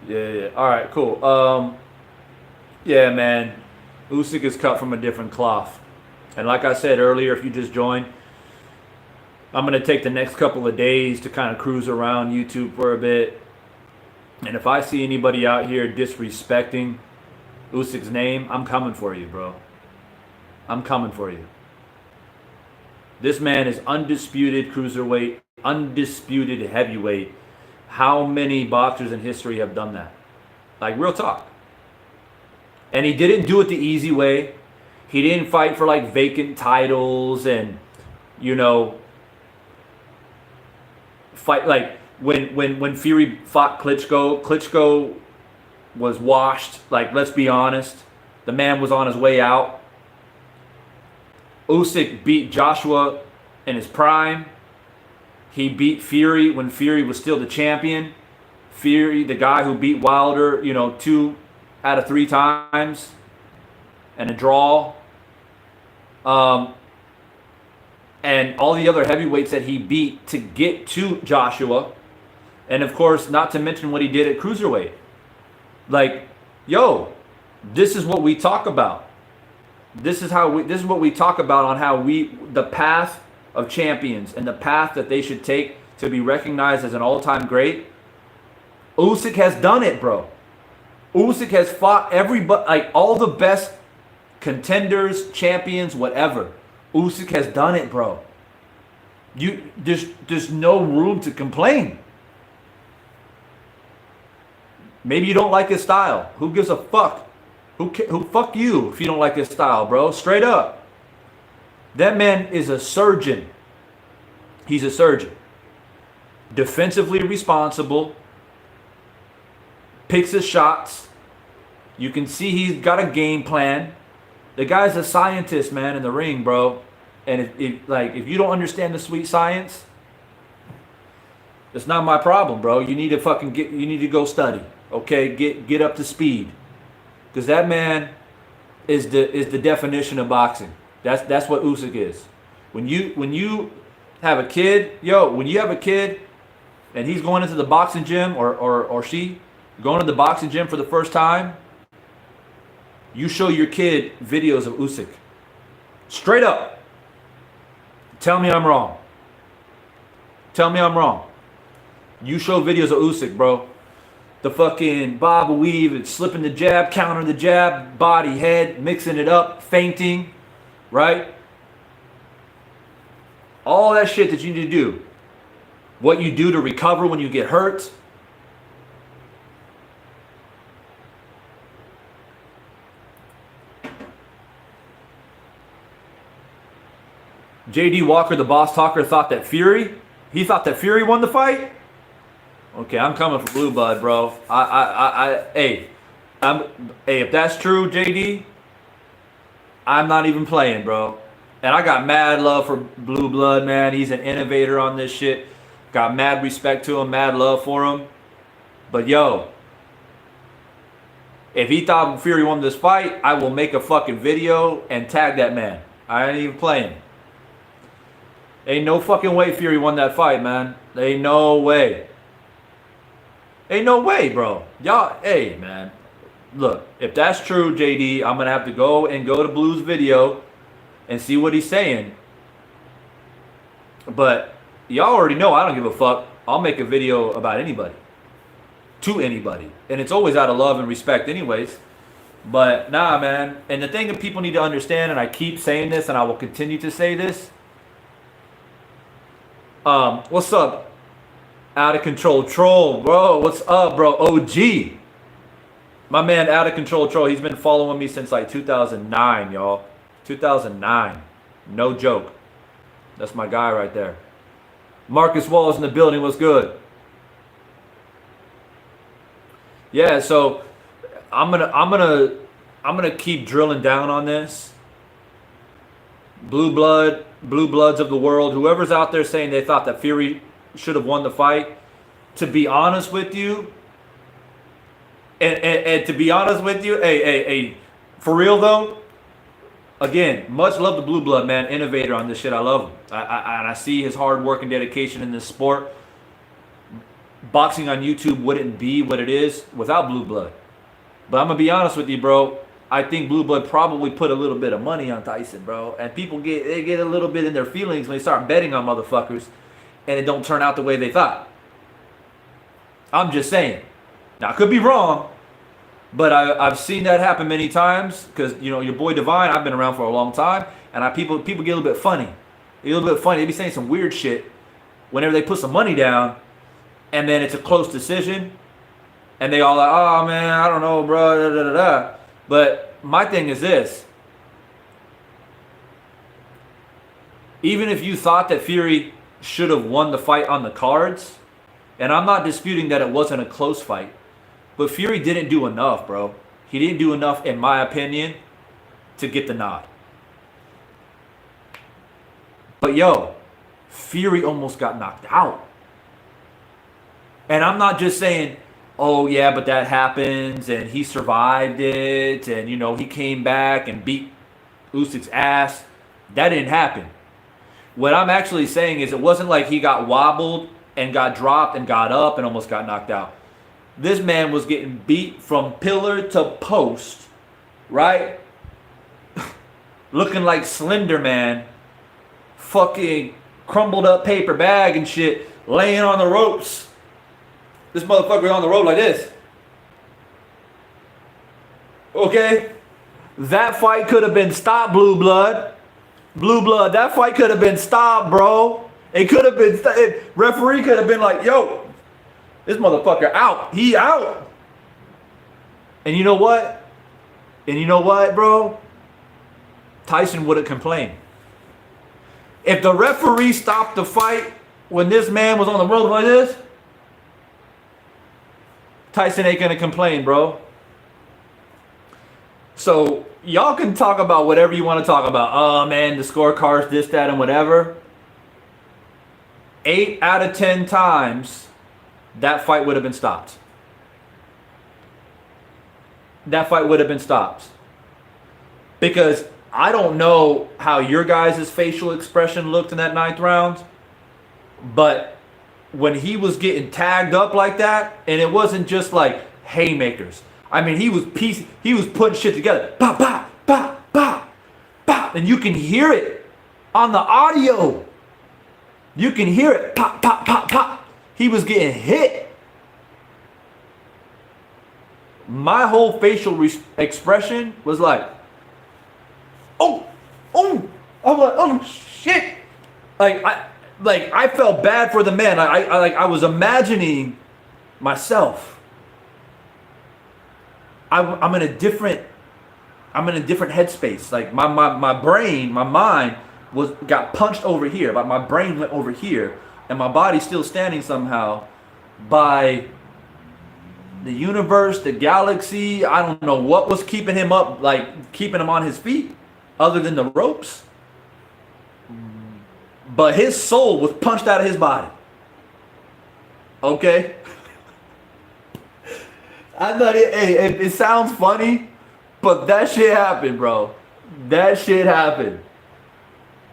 Yeah. All right, cool. Yeah, man. Usyk is cut from a different cloth. And like I said earlier, if you just joined, I'm going to take the next couple of days to kind of cruise around YouTube for a bit. And if I see anybody out here disrespecting Usyk's name, I'm coming for you, bro. I'm coming for you. This man is undisputed cruiserweight, undisputed heavyweight. How many boxers in history have done that? Like, real talk. And he didn't do it the easy way. He didn't fight for like vacant titles and, you know, fight like when Fury fought Klitschko. Klitschko was washed. Like, let's be honest, the man was on his way out. Usyk beat Joshua in his prime. He beat Fury when Fury was still the champion. Fury, the guy who beat Wilder, you know, 2 out of 3 times and a draw. And all the other heavyweights that he beat to get to Joshua. And of course, not to mention what he did at cruiserweight. Like, yo, this is what we talk about. This is what we talk about on how the path of champions and the path that they should take to be recognized as an all-time great. Usyk has done it, bro. Usyk has fought everybody, like all the best contenders, champions, whatever. Usyk has done it, bro. There's no room to complain. Maybe you don't like his style. Who gives a fuck? Who fuck you if you don't like his style, bro? Straight up. That man is a surgeon. He's a surgeon. Defensively responsible. Picks his shots. You can see he's got a game plan. The guy's a scientist, man, in the ring, bro. And if you don't understand the sweet science, it's not my problem, bro. You need to go study. Okay? Get up to speed. Because that man is the definition of boxing. That's what Usyk is. When you have a kid, when you have a kid and he's going into the boxing gym or she going to the boxing gym for the first time, you show your kid videos of Usyk. Straight up. Tell me I'm wrong. Tell me I'm wrong. You show videos of Usyk, bro. The fucking bob weave and slipping the jab, countering the jab, body, head, mixing it up, feinting, right? All that shit that you need to do. What you do to recover when you get hurt. JD Walker, the boss talker, thought that Fury won the fight? Okay, I'm coming for Blue Blood, bro. Hey, if that's true, JD, I'm not even playing, bro. And I got mad love for Blue Blood, man. He's an innovator on this shit. Got mad respect to him, mad love for him. But yo, if he thought Fury won this fight, I will make a fucking video and tag that man. I ain't even playing. Ain't no fucking way Fury won that fight, man. Ain't no way. Ain't no way, bro. Y'all, hey, man. Look, if that's true, JD, I'm going to have to go to Blue's video and see what he's saying. But y'all already know I don't give a fuck. I'll make a video about anybody, to anybody, and it's always out of love and respect, anyways. But nah, man. And the thing that people need to understand, and I keep saying this, and I will continue to say this. What's up? Out of control troll, bro. What's up, bro? OG. My man, out of control troll. He's been following me since like 2009, y'all. 2009. No joke. That's my guy right there. Marcus Walls in the building. What's good? Yeah, so I'm gonna keep drilling down on this. Blue bloods of the world, whoever's out there saying they thought that Fury should have won the fight. To be honest with you, and to be honest with you, hey, for real though. Again, much love to Blue Blood, man. Innovator on this shit. I love him. I see his hard work and dedication in this sport. Boxing on YouTube wouldn't be what it is without Blue Blood. But I'm going to be honest with you, bro. I think Blue Blood probably put a little bit of money on Tyson, bro. And people get a little bit in their feelings when they start betting on motherfuckers and it don't turn out the way they thought. I'm just saying. Now, I could be wrong. But I've seen that happen many times because, you know, your boy Divine, I've been around for a long time, and people get a little bit funny. A little bit funny. They be saying some weird shit whenever they put some money down, and then it's a close decision, and they all like, oh, man, I don't know, bro, da, da, da, da. But my thing is this. Even if you thought that Fury should have won the fight on the cards, and I'm not disputing that it wasn't a close fight, but Fury didn't do enough, bro. He didn't do enough, in my opinion, to get the nod. But yo, Fury almost got knocked out. And I'm not just saying, oh yeah, but that happens, and he survived it, and you know, he came back and beat Usyk's ass. That didn't happen. What I'm actually saying is it wasn't like he got wobbled and got dropped and got up and almost got knocked out. This man was getting beat from pillar to post, right? Looking like Slender Man, fucking crumbled up paper bag and shit, laying on the ropes. This motherfucker on the rope like this. Okay? That fight could have been stopped, Blue Blood. Blue Blood, that fight could have been stopped, bro. It could have been, referee could have been like, yo, this motherfucker out. He out. And you know what? Bro? Tyson wouldn't complain. If the referee stopped the fight when this man was on the rope like this, Tyson ain't gonna complain, bro. So y'all can talk about whatever you want to talk about. Oh man, the scorecards, this, that, and whatever. 8 out of 10 times, that fight would have been stopped. That fight would have been stopped. Because I don't know how your guys' facial expression looked in that 9th round, but when he was getting tagged up like that, and it wasn't just like haymakers. I mean, he was putting shit together. Bah, bah, bah, bah, bah. And you can hear it on the audio. You can hear it. Pop, pop, pop, pop. He was getting hit. My whole facial expression was like, oh. I'm like, oh shit. I felt bad for the man. I was imagining myself. I'm in a different headspace. Like my brain, my mind got punched over here, but my brain went over here, and my body's still standing somehow by the universe, the galaxy. I don't know what was keeping him up, like keeping him on his feet, other than the ropes. But his soul was punched out of his body. Okay? I thought it sounds funny, but that shit happened, bro. That shit happened.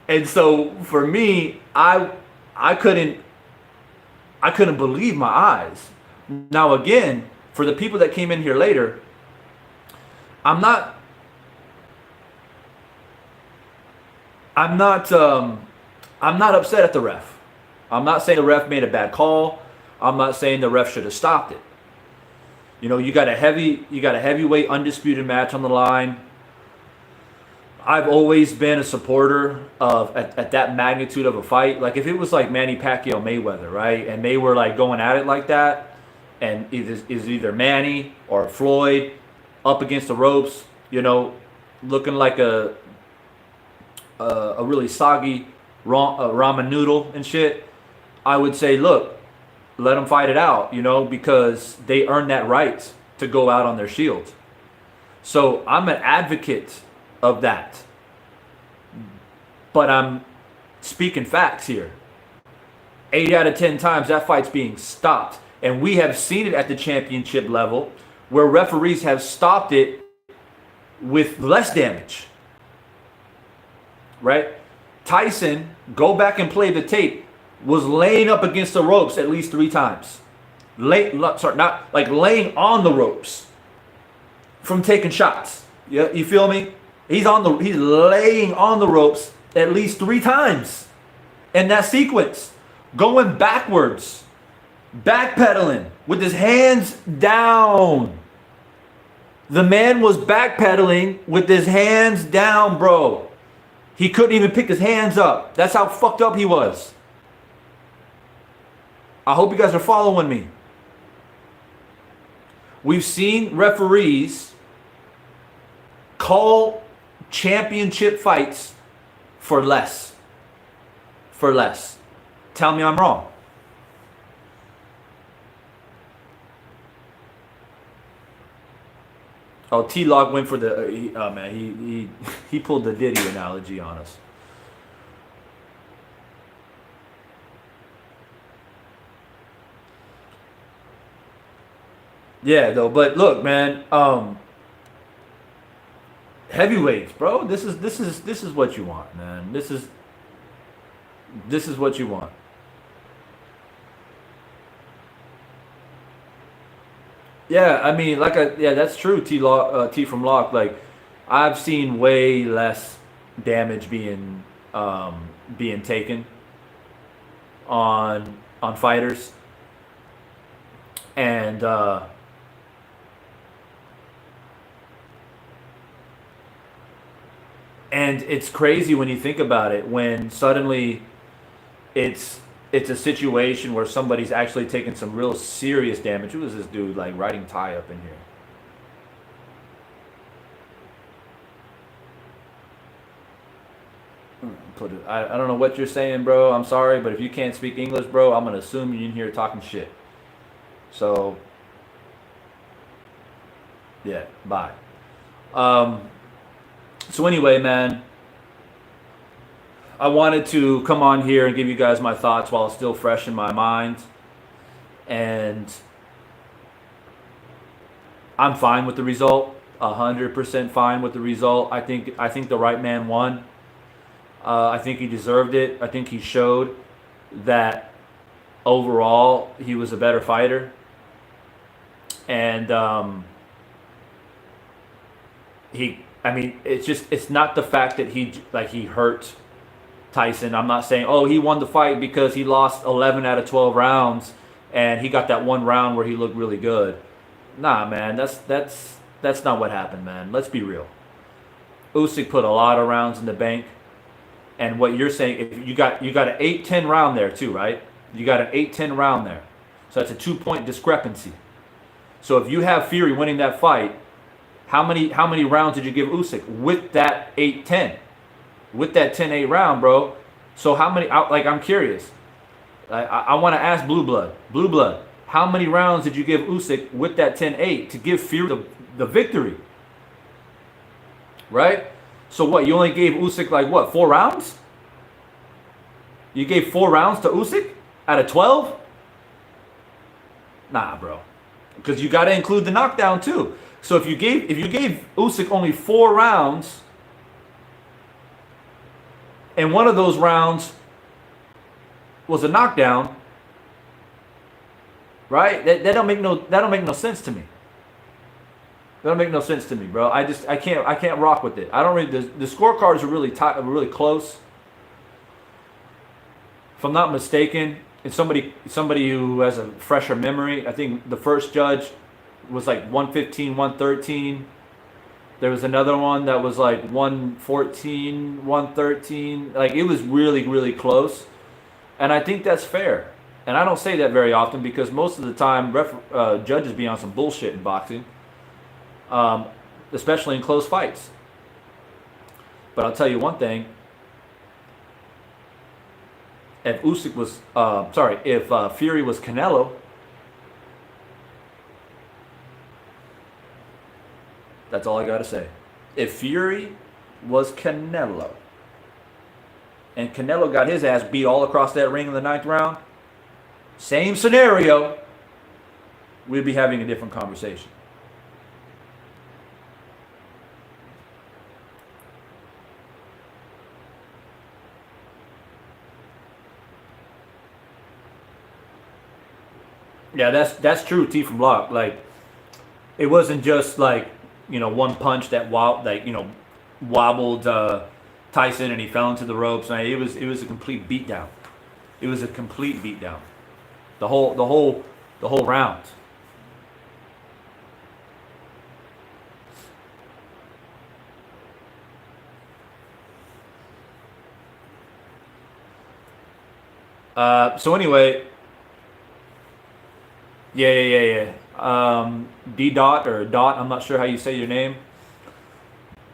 And so for me, I couldn't believe my eyes. Now again, for the people that came in here later, I'm not I'm not upset at the ref. I'm not saying the ref made a bad call. I'm not saying the ref should have stopped it. You know, you got a heavyweight undisputed match on the line. I've always been a supporter of at that magnitude of a fight. Like if it was like Manny Pacquiao Mayweather, right, and they were like going at it like that, and is either Manny or Floyd up against the ropes, you know, looking like a really soggy ramen noodle and shit, I would say, look, let them fight it out, you know, because they earn that right to go out on their shield. So I'm an advocate of that. But I'm speaking facts here. 8 out of 10 times that fight's being stopped. And we have seen it at the championship level where referees have stopped it with less damage. Right? Tyson, go back and play the tape, was laying up against the ropes at least 3 times. Not like laying on the ropes from taking shots. Yeah, you feel me? He's laying on the ropes at least 3 times in that sequence, going backwards, backpedaling with his hands down. The man was backpedaling with his hands down, bro. He couldn't even pick his hands up. That's how fucked up he was. I hope you guys are following me. We've seen referees call championship fights for less. For less. Tell me I'm wrong. Oh, T-Log went for the... oh, man, he pulled the Diddy analogy on us. Yeah, though, but look, man, heavyweights, bro. This is what you want, man. This is what you want. Yeah, I mean, yeah, that's true. T from Lock. Like, I've seen way less damage being taken on fighters, and it's crazy when you think about it. When suddenly it's a situation where somebody's actually taking some real serious damage. Who is this dude like riding tie up in here? I don't know what you're saying, bro. I'm sorry, but if you can't speak English, bro, I'm gonna assume you're in here talking shit. So yeah, bye. So anyway, man, I wanted to come on here and give you guys my thoughts while it's still fresh in my mind. And I'm fine with the result. 100% fine with the result. I think the right man won. I think he deserved it. I think he showed that overall he was a better fighter. And it's not the fact that he hurt Tyson. I'm not saying, oh, he won the fight because he lost 11 out of 12 rounds and he got that one round where he looked really good. Nah, man, that's not what happened, man. Let's be real. Usyk put a lot of rounds in the bank. And what you're saying, if you got an 8-10 round there too, right? You got an 8-10 round there. So that's a 2-point discrepancy. So if you have Fury winning that fight, how many rounds did you give Usyk with that 8-10? With that 10-8 round, bro. So how many, I'm curious. I want to ask Blue Blood, how many rounds did you give Usyk with that 10-8 to give Fury the victory? Right? So what, you only gave Usyk 4 rounds? You gave 4 rounds to Usyk out of 12? Nah, bro. Because you got to include the knockdown too. So if you gave Usyk only 4 rounds, and one of those rounds was a knockdown, right? That don't make no sense to me. That don't make no sense to me, bro. I can't rock with it. I don't really. The scorecards are really tight, really close. if I'm not mistaken, and somebody who has a fresher memory, I think the first judge was like 115, 113. There was another one that was like 114, 113. Like it was really, really close. And I think that's fair. And I don't say that very often because most of the time judges be on some bullshit in boxing, especially in close fights. But I'll tell you one thing. If Usyk was, if Fury was Canelo, that's all I got to say. If Fury was Canelo, and Canelo got his ass beat all across that ring in the 9th round, same scenario, we'd be having a different conversation. Yeah, that's true. T from Block. Like, it wasn't just like one punch that wobbled Tyson and he fell into the ropes. It was a complete beatdown. It was a complete beatdown. The whole round. So anyway. Yeah. D Dot or Dot, I'm not sure how you say your name.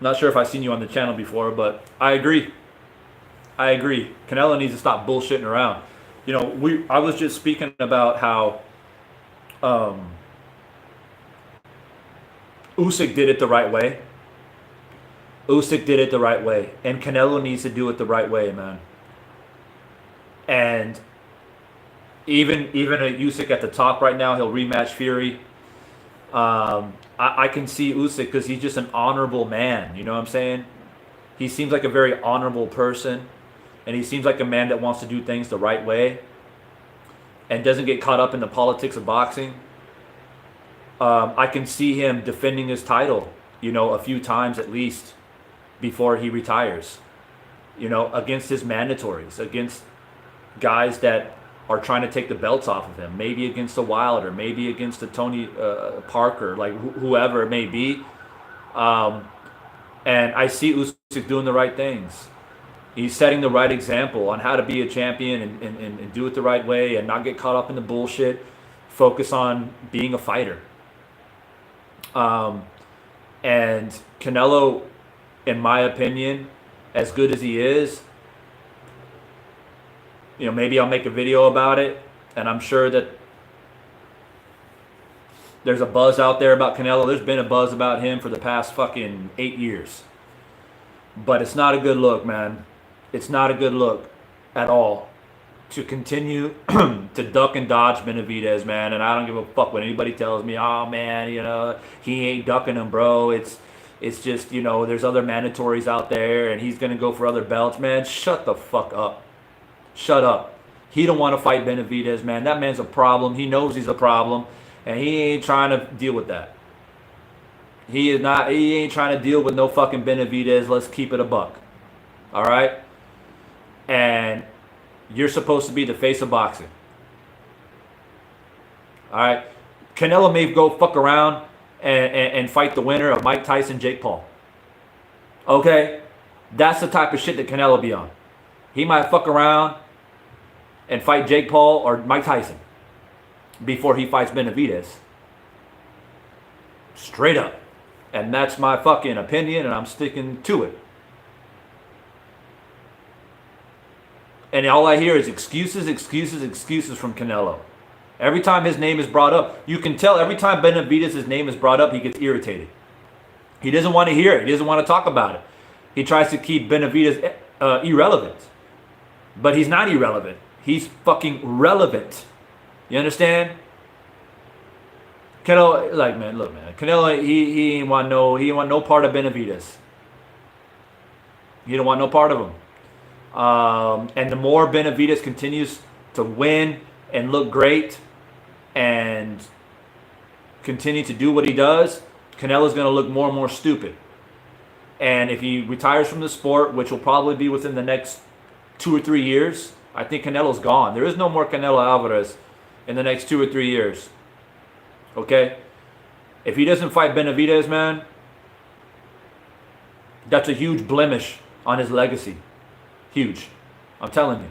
Not sure if I've seen you on the channel before, but I agree. Canelo needs to stop bullshitting around. I was just speaking about how Usyk did it the right way. And Canelo needs to do it the right way, man. And even at Usyk at the top right now, he'll rematch Fury. I can see Usyk because he's just an honorable man. You know what I'm saying? He seems like a very honorable person, and he seems like a man that wants to do things the right way and doesn't get caught up in the politics of boxing. I can see him defending his title, a few times at least before he retires. Against his mandatories, against guys that are trying to take the belts off of him, maybe against the Wilder, maybe against the Tony Parker, like whoever it may be. And I see Usyk doing the right things. He's setting the right example on how to be a champion and do it the right way and not get caught up in the bullshit. Focus on being a fighter. And Canelo, in my opinion, as good as he is, maybe I'll make a video about it, and I'm sure that there's a buzz out there about Canelo. There's been a buzz about him for the past fucking 8 years. But it's not a good look, man. It's not a good look at all to continue to duck and dodge Benavidez, man. And I don't give a fuck what anybody tells me. Oh, man, he ain't ducking him, bro. It's just, there's other mandatories out there, and he's going to go for other belts. Man, shut the fuck up. Shut up. He don't want to fight Benavidez, man. That man's a problem. He knows he's a problem, and he ain't trying to deal with that. He ain't trying to deal with no fucking Benavidez. Let's keep it a buck. All right? And you're supposed to be the face of boxing. All right? Canelo may go fuck around and fight the winner of Mike Tyson, Jake Paul. Okay? That's the type of shit that Canelo be on. He might fuck around and fight Jake Paul or Mike Tyson before he fights Benavidez. Straight up. And that's my fucking opinion, and I'm sticking to it. And all I hear is excuses from Canelo. Every time his name is brought up, you can tell every time Benavidez' name is brought up, he gets irritated. He doesn't want to hear it. He doesn't want to talk about it. He tries to keep Benavidez irrelevant. But he's not irrelevant. He's fucking relevant. You understand? Canelo, look, man. Canelo, he ain't want no part of Benavidez. He don't want no part of him. And the more Benavidez continues to win and look great and continue to do what he does, Canelo's going to look more and more stupid. And if he retires from the sport, which will probably be within the next 2 or 3 years, I think Canelo's gone. There is no more Canelo Alvarez in the next 2 or 3 years. Okay? If he doesn't fight Benavidez, man, that's a huge blemish on his legacy. Huge. I'm telling you.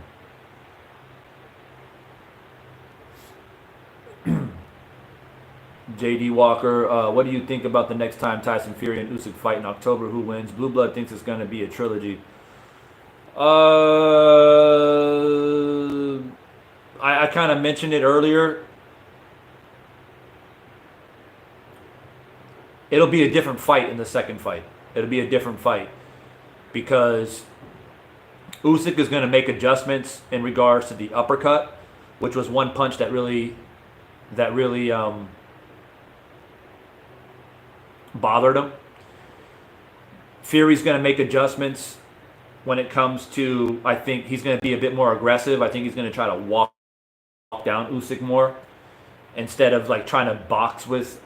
JD Walker, what do you think about the next time Tyson Fury and Usyk fight in October? Who wins? Blue Blood thinks it's going to be a trilogy. I kind of mentioned it earlier. It'll be a different fight in the second fight. It'll be a different fight because Usyk is going to make adjustments in regards to the uppercut, which was one punch that really bothered him. Fury's going to make adjustments when it comes to, I think he's going to be a bit more aggressive. I think he's going to try to walk down Usyk more instead of like trying to box with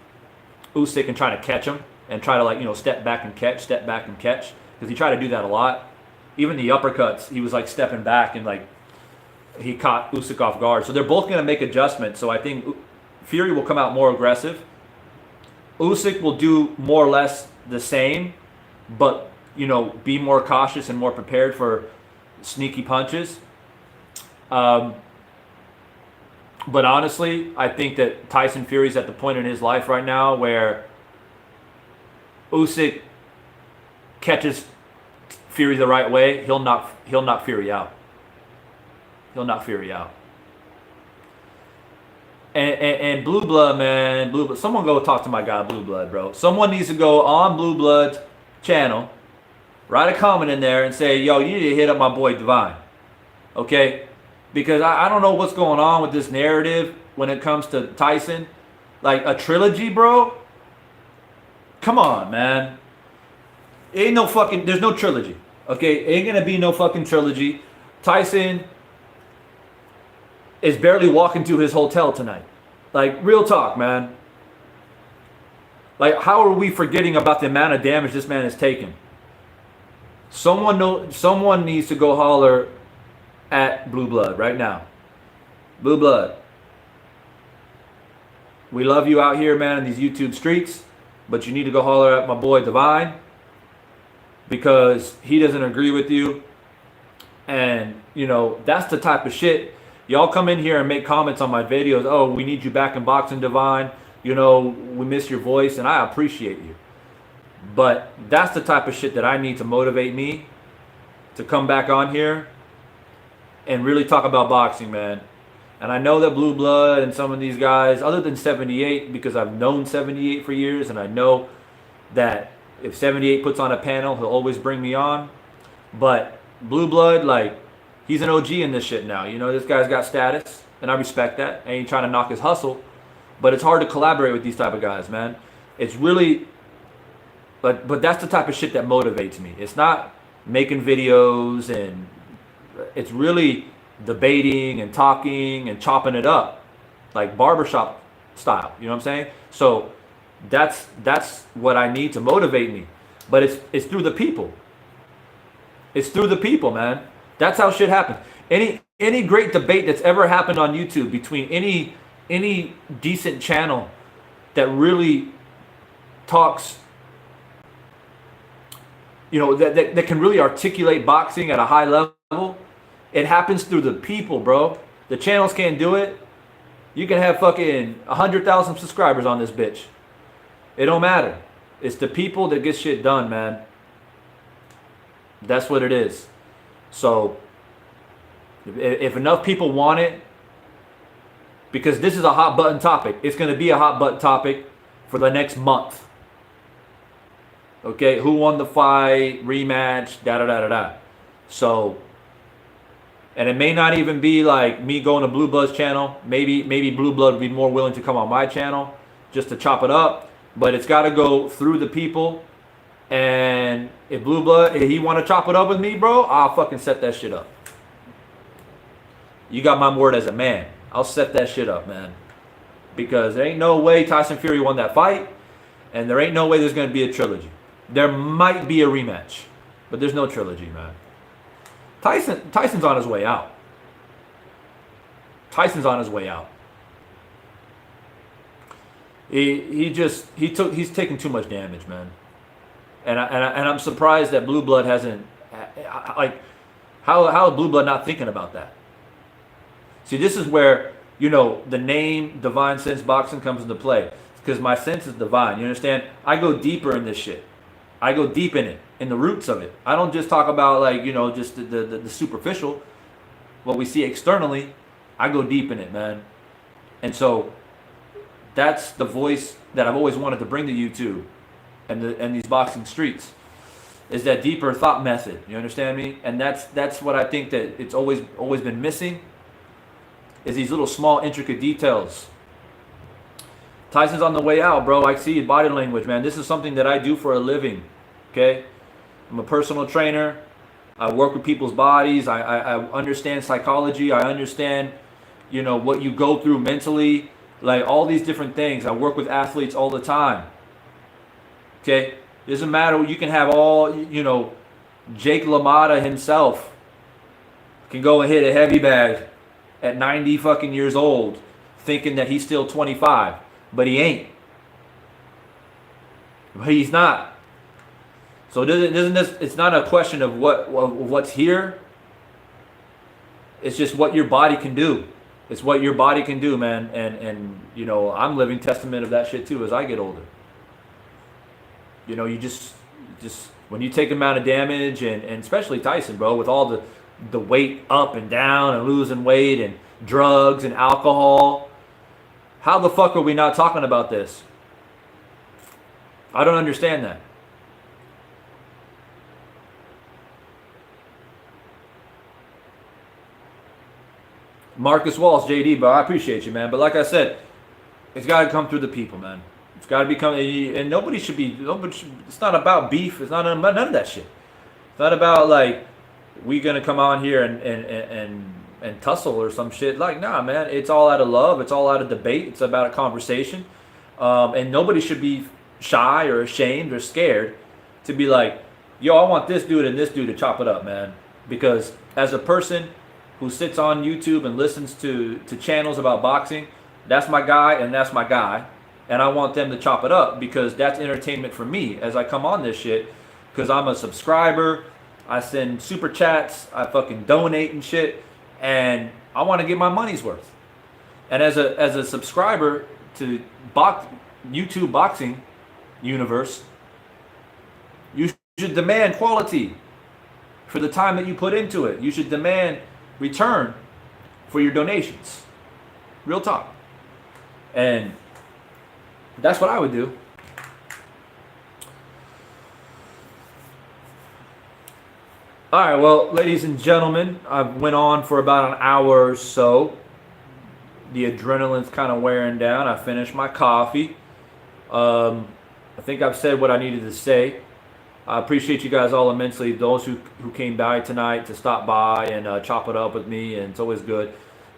Usyk and trying to catch him and try to like, step back and catch, because he tried to do that a lot. Even the uppercuts, he was like stepping back and like he caught Usyk off guard. So they're both going to make adjustments. So I think Fury will come out more aggressive. Usyk will do more or less the same, but be more cautious and more prepared for sneaky punches. But honestly, I think that Tyson Fury's at the point in his life right now where Usyk catches Fury the right way, he'll knock Fury out. He'll knock Fury out. And Blue Blood, man, Blue Blood. Someone go talk to my guy Blue Blood, bro. Someone needs to go on Blue Blood's channel, write a comment in there and say, yo, you need to hit up my boy Divine. Okay? Because I don't know what's going on with this narrative when it comes to Tyson. Like a trilogy, bro? Come on, man. There's no trilogy. Okay? Ain't gonna be no fucking trilogy. Tyson is barely walking to his hotel tonight. Like, real talk, man. Like, how are we forgetting about the amount of damage this man has taken? Someone needs to go holler at Blue Blood right now. Blue Blood. We love you out here, man, in these YouTube streets, but you need to go holler at my boy Divine because he doesn't agree with you. And, that's the type of shit. Y'all come in here and make comments on my videos. Oh, we need you back in boxing, Divine. We miss your voice, and I appreciate you. But that's the type of shit that I need to motivate me to come back on here and really talk about boxing, man. And I know that Blue Blood and some of these guys, other than 78, because I've known 78 for years, and I know that if 78 puts on a panel, he'll always bring me on. But Blue Blood, like, he's an OG in this shit now. This guy's got status, and I respect that. I ain't trying to knock his hustle, but it's hard to collaborate with these type of guys, man. It's really, but that's the type of shit that motivates me. It's not making videos, and it's really debating and talking and chopping it up, like barbershop style. You know what I'm saying? So that's what I need to motivate me. But it's through the people. It's through the people, man. That's how shit happens. Any great debate that's ever happened on YouTube between any decent channel that really talks, that can really articulate boxing at a high level, it happens through the people, bro. The channels can't do it. You can have fucking 100,000 subscribers on this bitch. It don't matter. It's the people that get shit done, man. That's what it is. So, if enough people want it, because this is a hot button topic, it's going to be a hot button topic for the next month. Okay, who won the fight, rematch, da-da-da-da-da. So, and it may not even be like me going to Blue Blood's channel. Maybe Blue Blood would be more willing to come on my channel just to chop it up. But it's got to go through the people. And if Blue Blood, if he want to chop it up with me, bro, I'll fucking set that shit up. You got my word as a man. I'll set that shit up, man. Because there ain't no way Tyson Fury won that fight. And there ain't no way there's going to be a trilogy. There might be a rematch. But there's no trilogy, man. Tyson's on his way out. Tyson's on his way out. He's taking too much damage, man. And I'm surprised that Blue Blood hasn't, like, how is Blue Blood not thinking about that? See, this is where, you know, the name Divine Sense Boxing comes into play. Because my sense is divine, you understand? I go deeper in this shit. I go deep in it, in the roots of it. I don't just talk about, like, you know, just the superficial, what we see externally. I go deep in it, man. And so that's the voice that I've always wanted to bring to YouTube and these boxing streets, is that deeper thought method. You understand me? And that's what I think that it's always been missing, is these little small intricate details. Tyson's on the way out, bro. I see body language, man. This is something that I do for a living, okay? I'm a personal trainer. I work with people's bodies. I understand psychology. I understand, you know, what you go through mentally, like all these different things. I work with athletes all the time, okay? Doesn't matter. You can have all, you know, Jake LaMotta himself can go and hit a heavy bag at 90 fucking years old, thinking that he's still 25. But he ain't. But he's not. So doesn't this? It's not a question of what's here. It's just what your body can do. It's what your body can do, man. And you know, I'm living testament of that shit too as I get older. You know, you just when you take amount of damage, and especially Tyson, bro, with all the weight up and down and losing weight and drugs and alcohol. How the fuck are we not talking about this? I don't understand that. Marcus Walsh, JD, bro, I appreciate you, man. But like I said, it's got to come through the people, man. It's got to become, and nobody should be, it's not about beef. It's not about none of that shit. It's not about, like, we going to come on here and tussle or some shit. Like, nah, man, it's all out of love. It's all out of debate. It's about a conversation. And nobody should be shy or ashamed or scared to be like, yo, I want this dude and this dude to chop it up, man. Because as a person who sits on YouTube and listens to channels about boxing, that's my guy and that's my guy. And I want them to chop it up because that's entertainment for me as I come on this shit. Because I'm a subscriber. I send super chats. I fucking donate and shit. And I want to get my money's worth. And as a subscriber to YouTube boxing universe, you should demand quality for the time that you put into it. You should demand return for your donations. Real talk. And that's what I would do. All right, well, ladies and gentlemen, I went on for about an hour or so. The adrenaline's kind of wearing down. I finished my coffee. I think I've said what I needed to say. I appreciate you guys all immensely. Those who came by tonight to stop by and chop it up with me, and it's always good.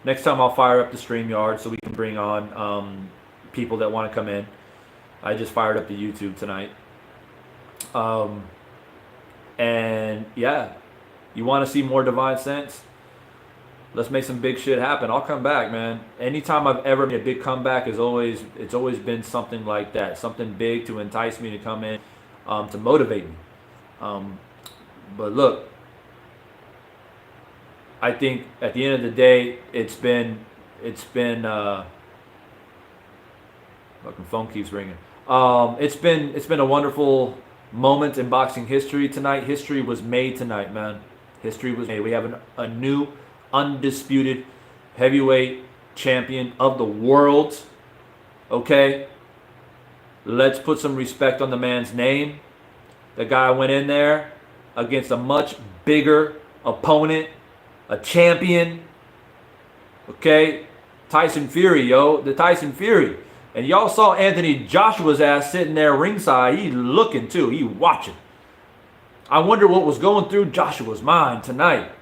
Next time I'll fire up the StreamYard so we can bring on people that want to come in. I just fired up the YouTube tonight. And yeah, you want to see more Divine Sense? Let's make some big shit happen. I'll come back, man. Anytime I've ever made a big comeback, it's always been something like that. Something big to entice me to come in, to motivate me. But look, I think at the end of the day, it's been fucking phone keeps ringing. It's been a wonderful moment in boxing history tonight. History was made tonight, man. History was made. We have a new undisputed heavyweight champion of the world. Okay? Let's put some respect on the man's name. The guy went in there against a much bigger opponent, a champion. Okay? Tyson Fury, yo. The Tyson Fury. And y'all saw Anthony Joshua's ass sitting there ringside. He's looking too. He's watching. I wonder what was going through Joshua's mind tonight.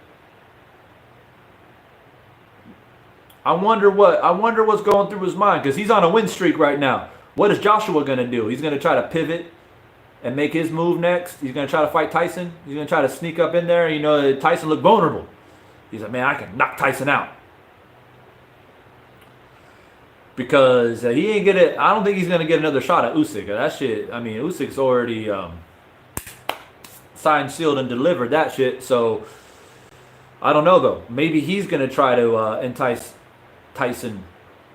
I wonder what's going through his mind, because he's on a win streak right now. What is Joshua going to do? He's going to try to pivot and make his move next. He's going to try to fight Tyson. He's going to try to sneak up in there. You know, Tyson looked vulnerable. He's like, man, I can knock Tyson out. because he ain't gonna. I don't think he's gonna get another shot at Usyk. That shit. I mean, Usyk's already signed, sealed, and delivered that shit. So I don't know though. Maybe he's gonna try to entice Tyson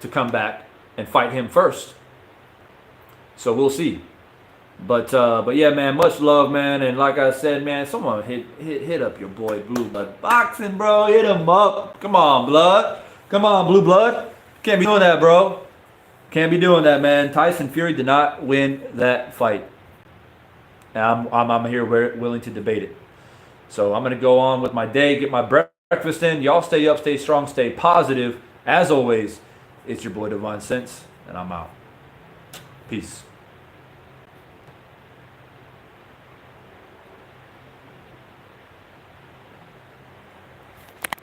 to come back and fight him first. So we'll see. But yeah, man, much love, man. And like I said, man, someone hit up your boy Blue Blood Boxing, bro. Hit him up. Come on, blood. Come on, Blue Blood. Can't be doing that, bro. Can't be doing that, man. Tyson Fury did not win that fight. And I'm here willing to debate it. So I'm gonna go on with my day, get my breakfast in. Y'all stay up, stay strong, stay positive. As always, it's your boy Divine Sense, and I'm out. Peace.